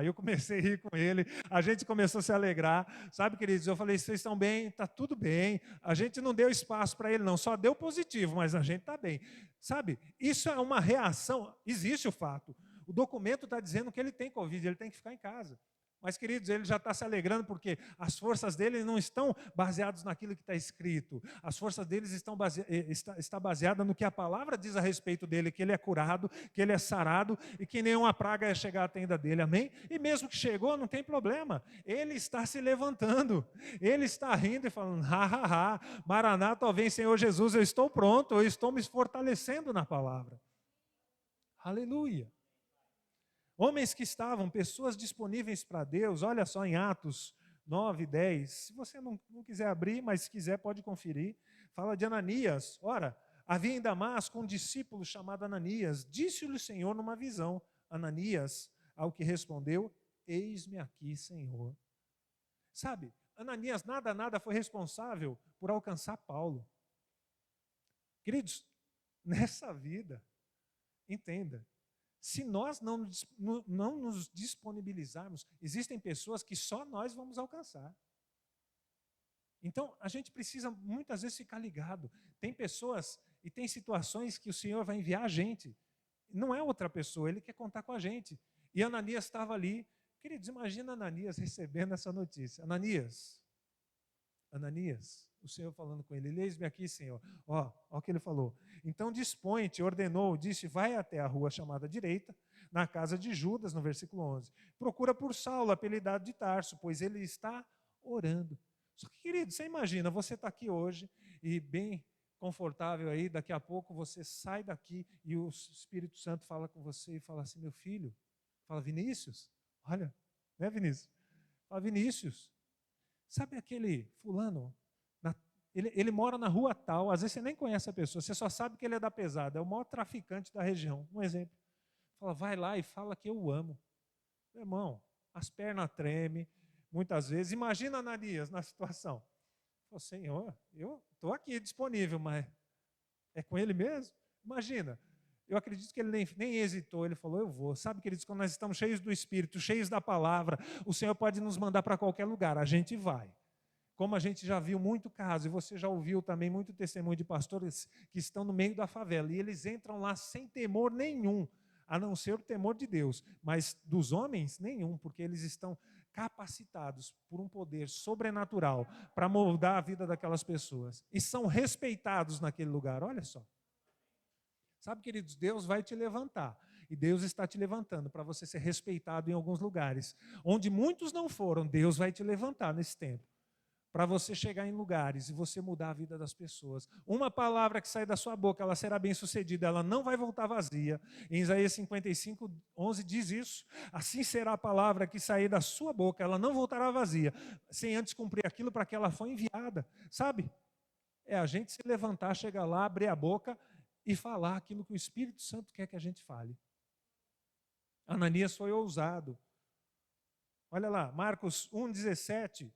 Eu comecei a rir com ele, a gente começou a se alegrar. Sabe, queridos, eu falei, vocês estão bem? Está tudo bem. A gente não deu espaço para ele não, só deu positivo, mas a gente está bem. Sabe, isso é uma reação, existe o fato. O documento está dizendo que ele tem Covid, ele tem que ficar em casa. Mas, queridos, ele já está se alegrando porque as forças dele não estão baseadas naquilo que está escrito. As forças deles está baseada no que a palavra diz a respeito dele, que ele é curado, que ele é sarado e que nenhuma praga ia chegar à tenda dele, amém? E mesmo que chegou, não tem problema. Ele está se levantando, ele está rindo e falando, Maranata, vem Senhor Jesus, eu estou pronto, eu estou me fortalecendo na palavra. Aleluia. Homens que estavam, pessoas disponíveis para Deus, olha só em Atos 9, 10. Se você não quiser abrir, mas se quiser pode conferir. Fala de Ananias. Ora, Havia em Damasco um discípulo chamado Ananias. Disse-lhe o Senhor numa visão. Ananias, ao que respondeu, eis-me aqui, Senhor. Sabe, Ananias nada foi responsável por alcançar Paulo. Queridos, nessa vida, entenda, se nós não nos disponibilizarmos, existem pessoas que só nós vamos alcançar. Então, a gente precisa muitas vezes ficar ligado. Tem pessoas e tem situações que o Senhor vai enviar a gente. Não é outra pessoa, Ele quer contar com a gente. E Ananias estava ali. Queridos, imagina Ananias recebendo essa notícia. Ananias, o Senhor falando com ele, eis-me aqui, Senhor. Ó o que ele falou. Então dispõe-te, ordenou, disse, vai até a rua chamada direita, na casa de Judas, no versículo 11. Procura por Saulo, apelidado de Tarso, pois ele está orando. Só que, querido, você imagina, você está aqui hoje e bem confortável aí, daqui a pouco você sai daqui e o Espírito Santo fala com você e fala assim, meu filho, fala, Vinícius, olha, né, Vinícius? Fala, Vinícius, sabe aquele fulano? Ele mora na rua tal, às vezes você nem conhece a pessoa, você só sabe que ele é da pesada, é o maior traficante da região. Um exemplo. Fala, vai lá e fala que eu o amo. Meu irmão, as pernas tremem, muitas vezes. Imagina Ananias na situação. Fala, Senhor, eu estou aqui disponível, mas é com ele mesmo? Imagina. Eu acredito que ele nem hesitou, ele falou, eu vou. Sabe, queridos, quando nós estamos cheios do Espírito, cheios da palavra, o Senhor pode nos mandar para qualquer lugar, a gente vai. Como a gente já viu muito caso, e você já ouviu também muito testemunho de pastores que estão no meio da favela, e eles entram lá sem temor nenhum, a não ser o temor de Deus, mas dos homens, nenhum, porque eles estão capacitados por um poder sobrenatural para moldar a vida daquelas pessoas, e são respeitados naquele lugar, olha só. Sabe, queridos, Deus vai te levantar, e Deus está te levantando para você ser respeitado em alguns lugares, onde muitos não foram, Deus vai te levantar nesse tempo. Para você chegar em lugares e você mudar a vida das pessoas. Uma palavra que sai da sua boca, ela será bem sucedida, ela não vai voltar vazia. Em Isaías 55, 11 diz isso. Assim será a palavra que sair da sua boca, ela não voltará vazia, sem antes cumprir aquilo para que ela foi enviada. Sabe? É a gente se levantar, chegar lá, abrir a boca e falar aquilo que o Espírito Santo quer que a gente fale. Ananias foi ousado. Olha lá, Marcos 1,17.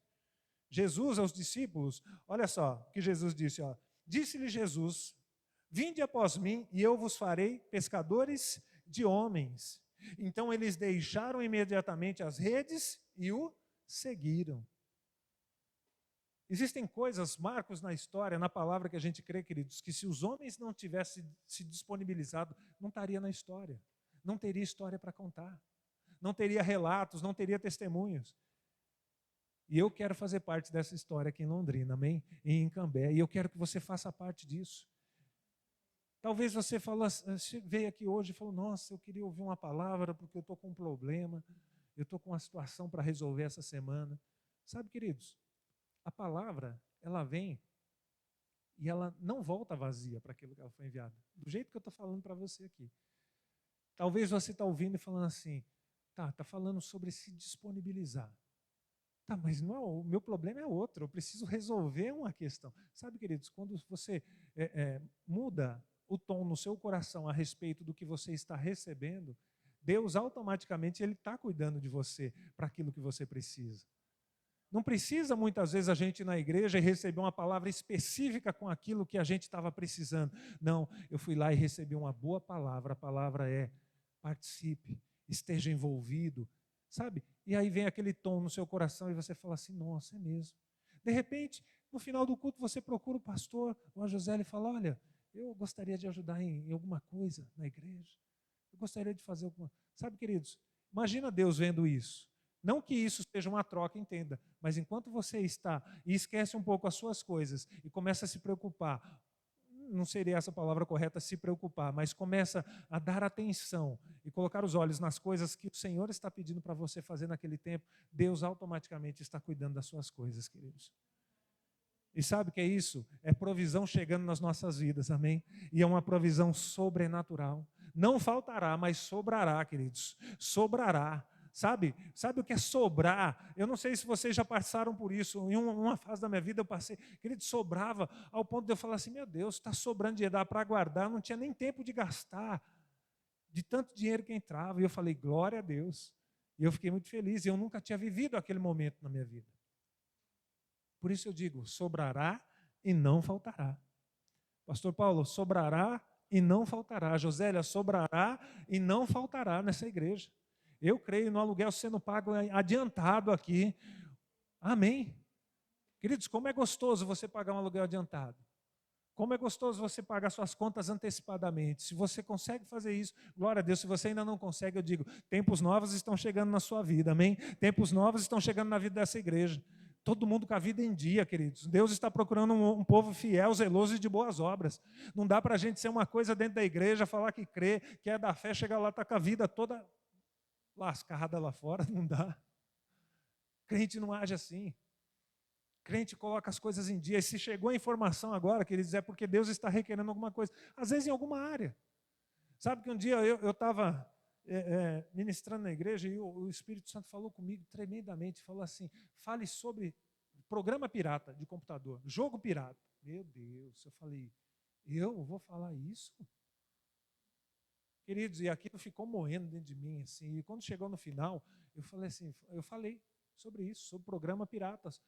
Jesus aos discípulos, olha só o que Jesus disse, ó. Disse-lhe Jesus, vinde após mim e eu vos farei pescadores de homens. Então eles deixaram imediatamente as redes e o seguiram. Existem coisas, marcos na história, na palavra que a gente crê, queridos, que se os homens não tivessem se disponibilizado, não estaria na história. Não teria história para contar. Não teria relatos, não teria testemunhos. E eu quero fazer parte dessa história aqui em Londrina, amém? E em Cambé. E eu quero que você faça parte disso. Talvez você veio aqui hoje e falou, nossa, eu queria ouvir uma palavra porque eu estou com um problema, eu estou com uma situação para resolver essa semana. Sabe, queridos, a palavra, ela vem e ela não volta vazia para aquilo que ela foi enviada. Do jeito que eu estou falando para você aqui. Talvez você está ouvindo e falando assim, está falando sobre se disponibilizar. Tá, mas não é, o meu problema é outro, eu preciso resolver uma questão. Sabe, queridos, quando você muda o tom no seu coração a respeito do que você está recebendo, Deus automaticamente Ele está cuidando de você para aquilo que você precisa. Não precisa muitas vezes a gente ir na igreja e receber uma palavra específica com aquilo que a gente estava precisando. Não, eu fui lá e recebi uma boa palavra, a palavra é participe, esteja envolvido, sabe? E aí vem aquele tom no seu coração e você fala assim, nossa, é mesmo. De repente, no final do culto, você procura o pastor, ou a Josélia, e fala, olha, eu gostaria de ajudar em alguma coisa na igreja. Eu gostaria de fazer alguma... Sabe, queridos, imagina Deus vendo isso. Não que isso seja uma troca, entenda, mas enquanto você está e esquece um pouco as suas coisas e começa a se preocupar, não seria essa a palavra correta, se preocupar, mas começa a dar atenção e colocar os olhos nas coisas que o Senhor está pedindo para você fazer naquele tempo, Deus automaticamente está cuidando das suas coisas, queridos. E sabe o que é isso? É provisão chegando nas nossas vidas, amém? E é uma provisão sobrenatural. Não faltará, mas sobrará, queridos. Sobrará. Sabe o que é sobrar? Eu não sei se vocês já passaram por isso. Em uma fase da minha vida eu passei, querido, sobrava ao ponto de eu falar assim, meu Deus, está sobrando dinheiro, dá para guardar, não tinha nem tempo de gastar, de tanto dinheiro que entrava. E eu falei, glória a Deus. E eu fiquei muito feliz, e eu nunca tinha vivido aquele momento na minha vida. Por isso eu digo, sobrará e não faltará. Pastor Paulo, sobrará e não faltará. Josélia, sobrará e não faltará nessa igreja. Eu creio no aluguel sendo pago adiantado aqui. Amém. Queridos, como é gostoso você pagar um aluguel adiantado. Como é gostoso você pagar suas contas antecipadamente. Se você consegue fazer isso, glória a Deus. Se você ainda não consegue, eu digo, tempos novos estão chegando na sua vida, amém? Tempos novos estão chegando na vida dessa igreja. Todo mundo com a vida em dia, queridos. Deus está procurando um povo fiel, zeloso e de boas obras. Não dá para a gente ser uma coisa dentro da igreja, falar que crê, que é da fé, chegar lá, está com a vida toda lascada lá fora, não dá. Crente não age assim. Crente coloca as coisas em dia. E se chegou a informação agora, queridos, é porque Deus está requerendo alguma coisa. Às vezes em alguma área. Sabe que um dia eu estava ministrando na igreja e o Espírito Santo falou comigo tremendamente. Falou assim, fale sobre programa pirata de computador, jogo pirata. Meu Deus, eu falei, eu vou falar isso? Queridos, e aquilo ficou morrendo dentro de mim, assim, e quando chegou no final, eu falei sobre isso, sobre programa piratas.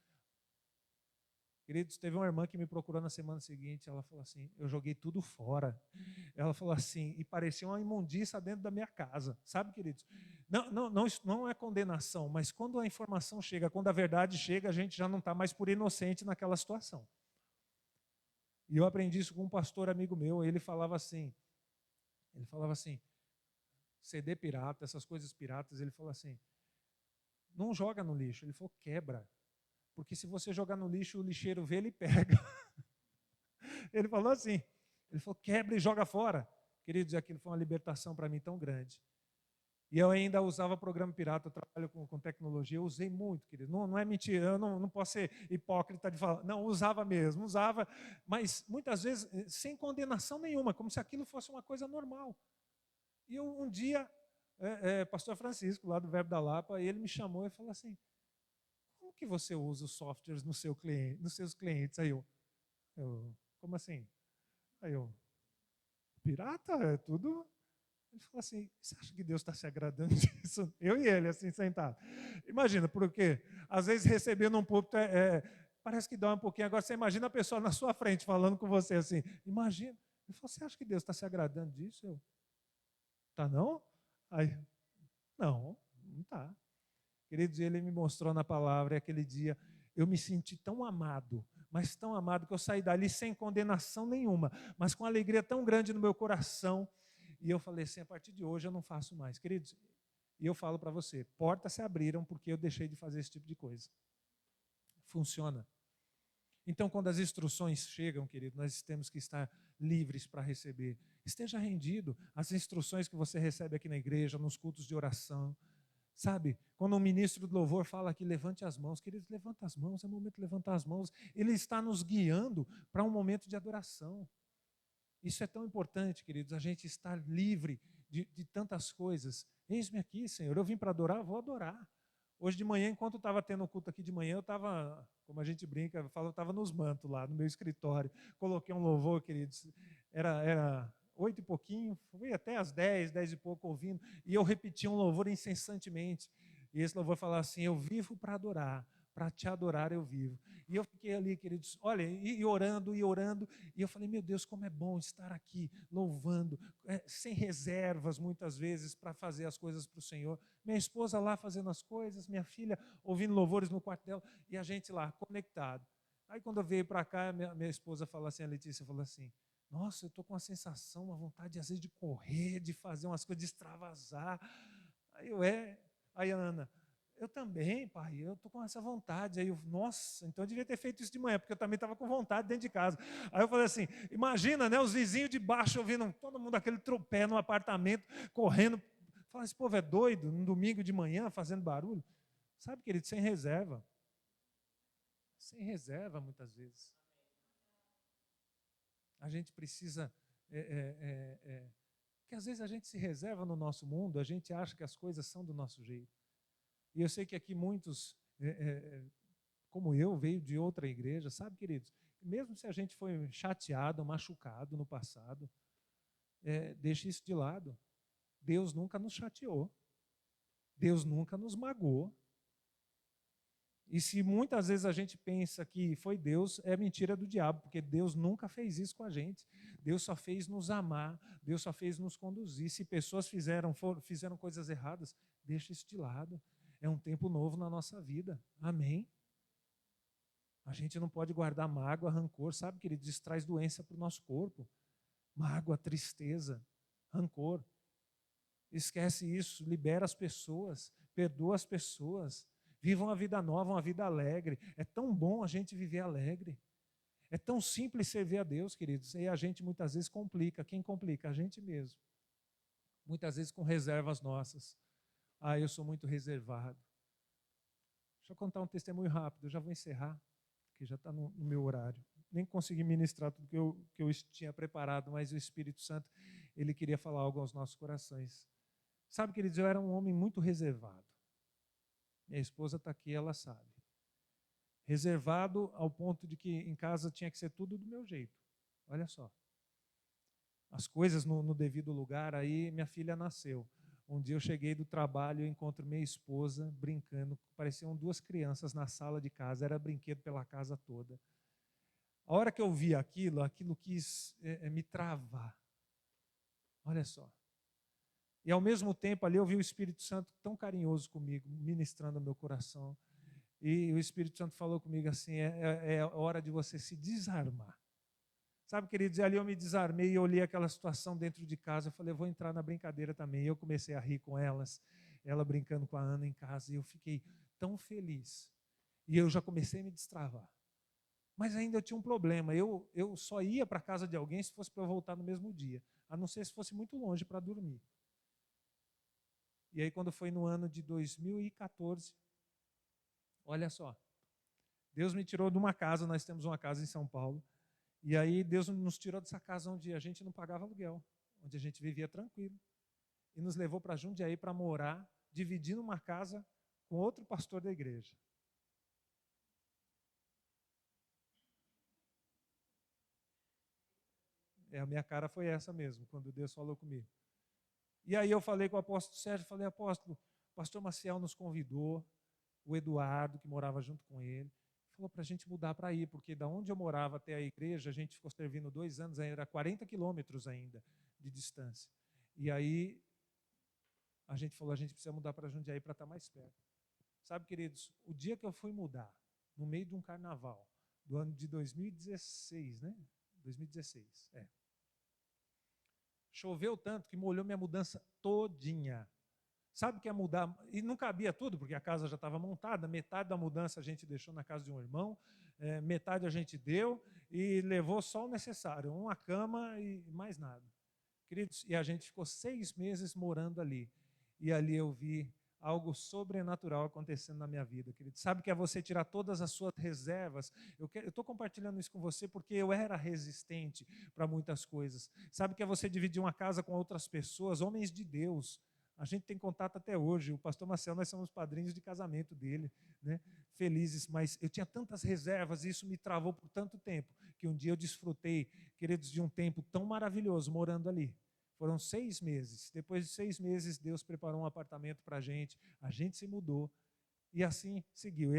Queridos, teve uma irmã que me procurou na semana seguinte, ela falou assim, eu joguei tudo fora. Ela falou assim, e parecia uma imundícia dentro da minha casa. Sabe, queridos? Isso não é condenação, mas quando a informação chega, quando a verdade chega, a gente já não está mais por inocente naquela situação. E eu aprendi isso com um pastor amigo meu, ele falava assim, CD pirata, essas coisas piratas, ele falou assim, não joga no lixo, ele falou, quebra. Porque se você jogar no lixo, o lixeiro vê, ele pega. Ele falou assim, ele falou, quebra e joga fora. Queridos, aquilo foi uma libertação para mim tão grande. E eu ainda usava programa pirata, eu trabalho com tecnologia, eu usei muito, querido. Não é mentira, eu não posso ser hipócrita de falar. Não, usava mesmo, usava, mas muitas vezes sem condenação nenhuma, como se aquilo fosse uma coisa normal. E eu, um dia, pastor Francisco, lá do Verbo da Lapa, ele me chamou e falou assim, como que você usa os softwares no seu cliente, nos seus clientes? Aí eu, como assim? Aí eu, pirata? É tudo? Ele falou assim, você acha que Deus está se agradando disso? Eu e ele, assim, sentado. Imagina, porque às vezes receber num púlpito parece que dói um pouquinho. Agora você imagina a pessoa na sua frente falando com você assim, imagina. Ele falou, você acha que Deus está se agradando disso? Eu, tá não? Aí, não tá. Queridos, ele me mostrou na palavra, e aquele dia eu me senti tão amado, mas tão amado que eu saí dali sem condenação nenhuma, mas com alegria tão grande no meu coração. E eu falei assim, a partir de hoje eu não faço mais. Queridos, e eu falo para você, portas se abriram porque eu deixei de fazer esse tipo de coisa. Funciona. Então, quando as instruções chegam, querido, nós temos que estar livres para receber. Esteja rendido às instruções que você recebe aqui na igreja, nos cultos de oração. Sabe, quando um ministro do louvor fala que levante as mãos, queridos, levanta as mãos, é o momento de levantar as mãos. Ele está nos guiando para um momento de adoração. Isso é tão importante, queridos, a gente estar livre de tantas coisas. Eis-me aqui, Senhor, eu vim para adorar, vou adorar. Hoje de manhã, enquanto estava tendo o culto aqui de manhã, eu estava, como a gente brinca, eu estava nos mantos lá, no meu escritório. Coloquei um louvor, queridos, era 8 e pouquinho, fui até às 10 e pouco ouvindo, e eu repetia um louvor incessantemente. E esse louvor falava assim, eu vivo para adorar, para te adorar eu vivo. E eu fiquei ali, queridos, olha, e orando, e eu falei, meu Deus, como é bom estar aqui, louvando, sem reservas muitas vezes, para fazer as coisas para o Senhor. Minha esposa lá fazendo as coisas, minha filha ouvindo louvores no quarto dela, e a gente lá, conectado. Aí quando eu veio para cá, minha esposa falou assim, a Letícia falou assim, nossa, eu estou com uma sensação, uma vontade às vezes de correr, de fazer umas coisas, de extravasar. Aí a Ana, eu também, pai, eu estou com essa vontade. Aí eu, nossa, então eu devia ter feito isso de manhã, porque eu também estava com vontade dentro de casa. Aí eu falei assim, imagina, né, os vizinhos de baixo ouvindo todo mundo aquele tropé no apartamento, correndo. Fala, esse povo é doido, num domingo de manhã, fazendo barulho. Sabe, querido, sem reserva. Sem reserva, muitas vezes. A gente precisa, que às vezes a gente se reserva no nosso mundo, a gente acha que as coisas são do nosso jeito. E eu sei que aqui muitos, como eu, veio de outra igreja, sabe, queridos? Mesmo se a gente foi chateado, machucado no passado, deixe isso de lado. Deus nunca nos chateou. Deus nunca nos magoou. E se muitas vezes a gente pensa que foi Deus, é mentira do diabo, porque Deus nunca fez isso com a gente. Deus só fez nos amar, Deus só fez nos conduzir. Se pessoas fizeram coisas erradas, deixa isso de lado. É um tempo novo na nossa vida. Amém? A gente não pode guardar mágoa, rancor, sabe, querido? Isso traz doença para o nosso corpo. Mágoa, tristeza, rancor. Esquece isso, libera as pessoas, perdoa as pessoas. Vivam uma vida nova, uma vida alegre. É tão bom a gente viver alegre. É tão simples servir a Deus, queridos. E a gente muitas vezes complica. Quem complica? A gente mesmo. Muitas vezes com reservas nossas. Eu sou muito reservado. Deixa eu contar um testemunho rápido. Eu já vou encerrar, que já está no meu horário. Nem consegui ministrar tudo que eu tinha preparado, mas o Espírito Santo, ele queria falar algo aos nossos corações. Sabe, queridos, eu era um homem muito reservado. Minha esposa está aqui, ela sabe. Reservado ao ponto de que em casa tinha que ser tudo do meu jeito. Olha só. As coisas no devido lugar, aí minha filha nasceu. Um dia eu cheguei do trabalho, eu encontro minha esposa brincando. Pareciam 2 crianças na sala de casa, era brinquedo pela casa toda. A hora que eu vi aquilo quis me travar. Olha só. E ao mesmo tempo ali eu vi o Espírito Santo tão carinhoso comigo, ministrando ao meu coração. E o Espírito Santo falou comigo assim, é hora de você se desarmar. Sabe, queridos, ali eu me desarmei e olhei aquela situação dentro de casa. Eu falei, eu vou entrar na brincadeira também. E eu comecei a rir com elas, ela brincando com a Ana em casa. E eu fiquei tão feliz. E eu já comecei a me destravar. Mas ainda eu tinha um problema. Eu só ia para a casa de alguém se fosse para eu voltar no mesmo dia. A não ser se fosse muito longe para dormir. E aí, quando foi no ano de 2014, olha só, Deus me tirou de uma casa, nós temos uma casa em São Paulo, e aí Deus nos tirou dessa casa onde a gente não pagava aluguel, onde a gente vivia tranquilo, e nos levou para Jundiaí para morar, dividindo uma casa com outro pastor da igreja. A minha cara foi essa mesmo, quando Deus falou comigo. E aí eu falei com o apóstolo Sérgio, falei, apóstolo, o pastor Maciel nos convidou, o Eduardo, que morava junto com ele, falou para a gente mudar para aí, porque da onde eu morava até a igreja, a gente ficou servindo 2 anos, era 40 quilômetros ainda de distância. E aí a gente falou, a gente precisa mudar para Jundiaí para estar mais perto. Sabe, queridos, o dia que eu fui mudar, no meio de um carnaval, do ano de 2016, né? 2016, choveu tanto que molhou minha mudança todinha. Sabe o que é mudar? E não cabia tudo, porque a casa já estava montada, metade da mudança a gente deixou na casa de um irmão, metade a gente deu e levou só o necessário, uma cama e mais nada. Queridos, e a gente ficou 6 meses morando ali. E ali eu vi algo sobrenatural acontecendo na minha vida, querido. Sabe que é você tirar todas as suas reservas. Eu estou compartilhando isso com você porque eu era resistente para muitas coisas. Sabe que é você dividir uma casa com outras pessoas, homens de Deus. A gente tem contato até hoje. O pastor Marcel, nós somos padrinhos de casamento dele, né? Felizes, mas eu tinha tantas reservas e isso me travou por tanto tempo, que um dia eu desfrutei, queridos, de um tempo tão maravilhoso morando ali. Foram 6 meses. Depois de 6 meses, Deus preparou um apartamento para a gente se mudou e assim seguiu.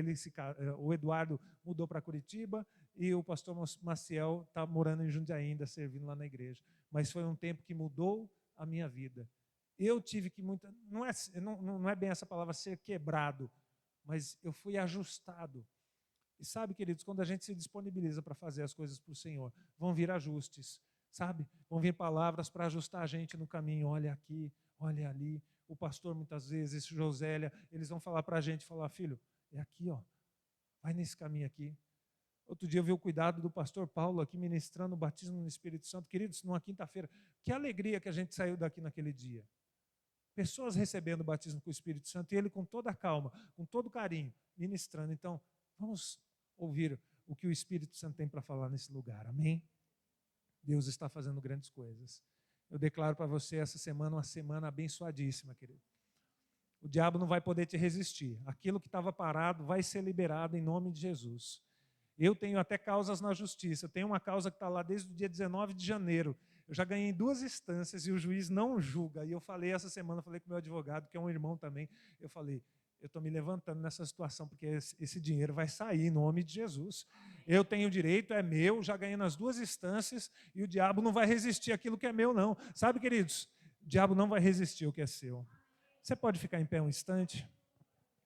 O Eduardo mudou para Curitiba e o pastor Maciel está morando em Jundiaí ainda, servindo lá na igreja. Mas foi um tempo que mudou a minha vida. Eu tive que não é bem essa palavra ser quebrado, mas eu fui ajustado. E sabe, queridos, quando a gente se disponibiliza para fazer as coisas para o Senhor, vão vir ajustes, sabe? Vão vir palavras para ajustar a gente no caminho. Olha aqui, olha ali. O pastor, muitas vezes, Josélia, eles vão falar para a gente, filho, é aqui, ó, vai nesse caminho aqui. Outro dia eu vi o cuidado do pastor Paulo aqui ministrando o batismo no Espírito Santo. Queridos, numa quinta-feira, que alegria que a gente saiu daqui naquele dia. Pessoas recebendo o batismo com o Espírito Santo e ele com toda a calma, com todo carinho, ministrando. Então, vamos ouvir o que o Espírito Santo tem para falar nesse lugar. Amém? Deus está fazendo grandes coisas. Eu declaro para você essa semana uma semana abençoadíssima, querido. o diabo não vai poder te resistir. Aquilo que estava parado vai ser liberado em nome de Jesus. Eu tenho até causas na justiça. Eu tenho uma causa que está lá desde o dia 19 de janeiro. Eu já ganhei 2 instâncias e o juiz não julga. E eu falei essa semana, falei com o meu advogado, que é um irmão também, eu falei, eu estou me levantando nessa situação, porque esse dinheiro vai sair em nome de Jesus. Eu tenho direito, é meu, já ganhei nas 2 instâncias, e o diabo não vai resistir àquilo que é meu, não. Sabe, queridos, o diabo não vai resistir ao que é seu. Você pode ficar em pé um instante?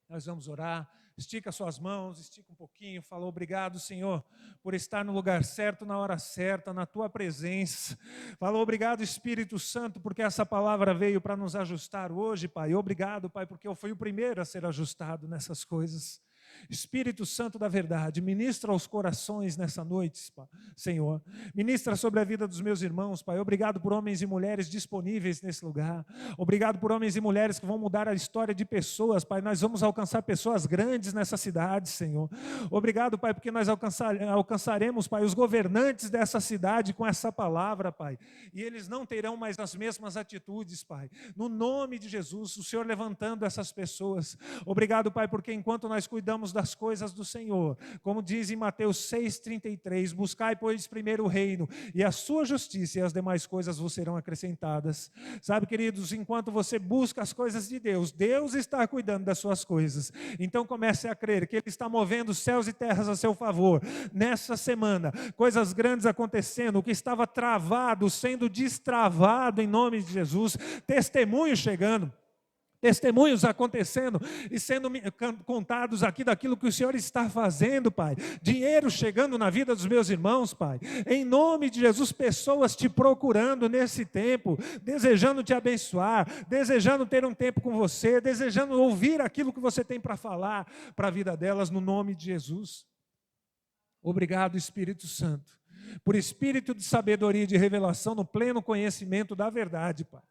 Nós vamos orar. Estica suas mãos, estica um pouquinho, fala obrigado, Senhor, por estar no lugar certo, na hora certa, na Tua presença. Fala obrigado, Espírito Santo, porque essa palavra veio para nos ajustar hoje, Pai. Obrigado, Pai, porque eu fui o primeiro a ser ajustado nessas coisas. Espírito Santo da verdade, ministra aos corações nessa noite, Senhor. Ministra sobre a vida dos meus irmãos, Pai. Obrigado por homens e mulheres disponíveis nesse lugar. Obrigado por homens e mulheres que vão mudar a história de pessoas, Pai. Nós vamos alcançar pessoas grandes nessa cidade, Senhor. Obrigado, Pai, porque nós alcançaremos, Pai, os governantes dessa cidade com essa palavra, Pai. E eles não terão mais as mesmas atitudes, Pai. No nome de Jesus, o Senhor levantando essas pessoas. Obrigado, Pai, porque enquanto nós cuidamos das coisas do Senhor, como diz em Mateus 6,33, buscai, pois, primeiro o reino e a sua justiça, e as demais coisas vos serão acrescentadas. Sabe, queridos, enquanto você busca as coisas de Deus, Deus está cuidando das suas coisas. Então comece a crer que Ele está movendo céus e terras a seu favor. Nessa semana, coisas grandes acontecendo, o que estava travado, sendo destravado em nome de Jesus, testemunhos chegando. Testemunhos acontecendo e sendo contados aqui daquilo que o Senhor está fazendo, Pai. Dinheiro chegando na vida dos meus irmãos, Pai. Em nome de Jesus, pessoas te procurando nesse tempo, desejando te abençoar, desejando ter um tempo com você, desejando ouvir aquilo que você tem para falar para a vida delas, no nome de Jesus. Obrigado, Espírito Santo, por espírito de sabedoria e de revelação no pleno conhecimento da verdade, Pai.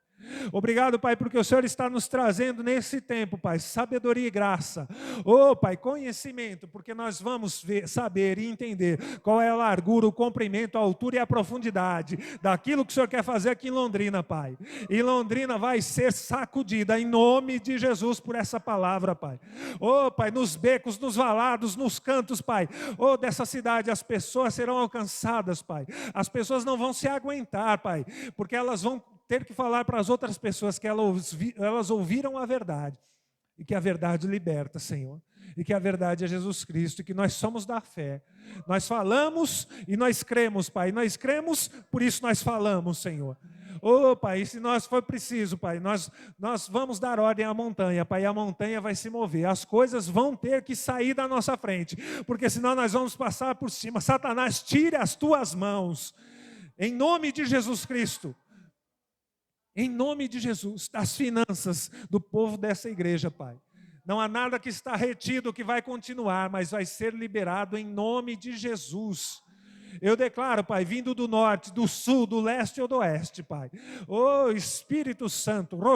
Obrigado, Pai, porque o Senhor está nos trazendo nesse tempo, Pai, sabedoria e graça. Oh, Pai, conhecimento, porque nós vamos saber e entender qual é a largura, o comprimento, a altura e a profundidade daquilo que o Senhor quer fazer aqui em Londrina, Pai. E Londrina vai ser sacudida em nome de Jesus por essa palavra, Pai. Oh, Pai, nos becos, nos valados, nos cantos, Pai. Oh, dessa cidade, as pessoas serão alcançadas, Pai. As pessoas não vão se aguentar, Pai, porque elas vão ter que falar para as outras pessoas que elas ouviram a verdade, e que a verdade liberta, Senhor, e que a verdade é Jesus Cristo, e que nós somos da fé. Nós falamos e nós cremos, Pai, nós cremos, por isso nós falamos, Senhor. Oh, Pai, se nós for preciso, Pai, nós vamos dar ordem à montanha, Pai, e a montanha vai se mover, as coisas vão ter que sair da nossa frente, porque senão nós vamos passar por cima. Satanás, tire as tuas mãos, em nome de Jesus Cristo. Em nome de Jesus, das finanças do povo dessa igreja, Pai. Não há nada que está retido que vai continuar, mas vai ser liberado em nome de Jesus. Eu declaro, Pai, vindo do norte, do sul, do leste ou do oeste, Pai. Oh, Espírito Santo, meu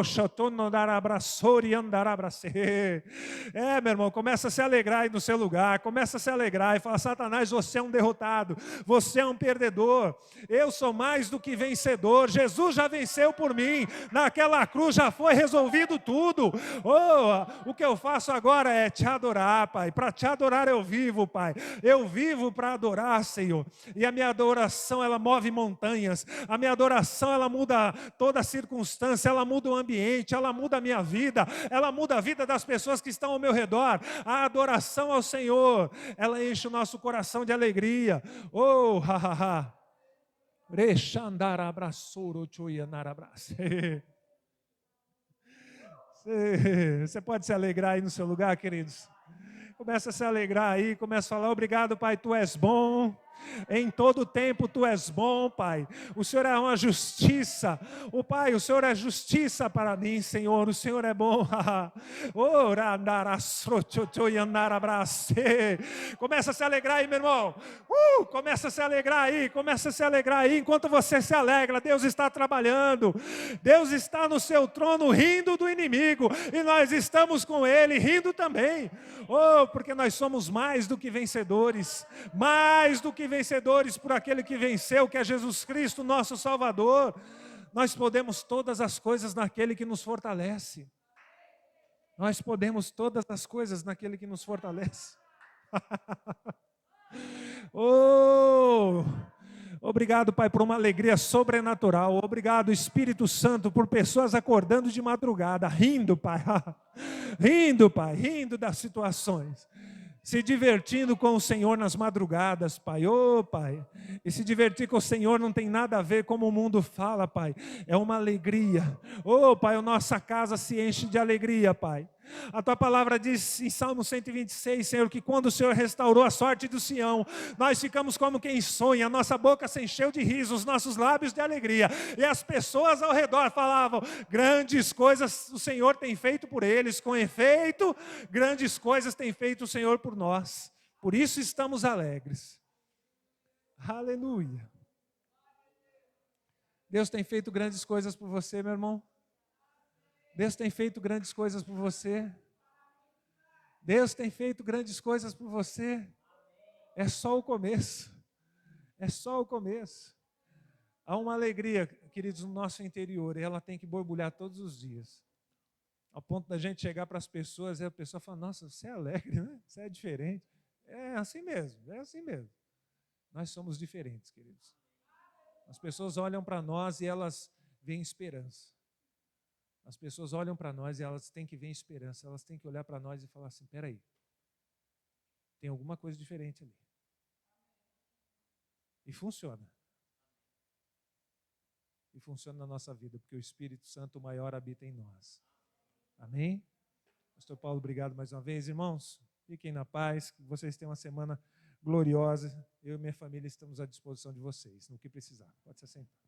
irmão, começa a se alegrar aí no seu lugar, começa a se alegrar e fala: Satanás, você é um derrotado, você é um perdedor, eu sou mais do que vencedor, Jesus já venceu por mim, naquela cruz já foi resolvido tudo. Oh, o que eu faço agora é te adorar, Pai, para te adorar eu vivo, Pai, eu vivo para adorar, Senhor. E a minha adoração, ela move montanhas. A minha adoração, ela muda toda a circunstância. Ela muda o ambiente, ela muda a minha vida. Ela muda a vida das pessoas que estão ao meu redor. A adoração ao Senhor, ela enche o nosso coração de alegria. Oh, ha, ha, ha. Você pode se alegrar aí no seu lugar, queridos? Começa a se alegrar aí, começa a falar: obrigado, Pai, Tu és bom. Em todo tempo Tu és bom, Pai. O Senhor é uma justiça. O Pai, o Senhor é justiça para mim, Senhor. O Senhor é bom. Começa a se alegrar aí, meu irmão. Começa a se alegrar aí. Começa a se alegrar aí. Enquanto você se alegra, Deus está trabalhando. Deus está no seu trono rindo do inimigo. E nós estamos com Ele rindo também. Oh, porque nós somos mais do que vencedores. Mais do que vencedores por aquele que venceu, que é Jesus Cristo, nosso Salvador. Nós podemos todas as coisas naquele que nos fortalece. Nós podemos todas as coisas naquele que nos fortalece. Oh! Obrigado, Pai, por uma alegria sobrenatural. Obrigado, Espírito Santo, por pessoas acordando de madrugada, rindo, Pai. Rindo, Pai, rindo das situações. Se divertindo com o Senhor nas madrugadas, Pai. Oh, Pai. E se divertir com o Senhor não tem nada a ver como o mundo fala, Pai. É uma alegria. Oh, Pai, a nossa casa se enche de alegria, Pai. A Tua palavra diz em Salmo 126, Senhor, que quando o Senhor restaurou a sorte do Sião, nós ficamos como quem sonha, a nossa boca se encheu de riso, os nossos lábios de alegria. E as pessoas ao redor falavam, grandes coisas o Senhor tem feito por eles. Com efeito, grandes coisas tem feito o Senhor por nós. Por isso estamos alegres. Aleluia. Deus tem feito grandes coisas por você, meu irmão. Deus tem feito grandes coisas por você. Deus tem feito grandes coisas por você. É só o começo. É só o começo. Há uma alegria, queridos, no nosso interior, e ela tem que borbulhar todos os dias. Ao ponto da gente chegar para as pessoas e a pessoa fala, nossa, você é alegre, né? Você é diferente. É assim mesmo, é assim mesmo. Nós somos diferentes, queridos. As pessoas olham para nós e elas veem esperança. As pessoas olham para nós e elas têm que ver esperança. Elas têm que olhar para nós e falar assim, peraí, tem alguma coisa diferente ali. E funciona. E funciona na nossa vida, porque o Espírito Santo maior habita em nós. Amém? Pastor Paulo, obrigado mais uma vez. Irmãos, fiquem na paz, que vocês tenham uma semana gloriosa. Eu e minha família estamos à disposição de vocês, no que precisar. Pode se sentar.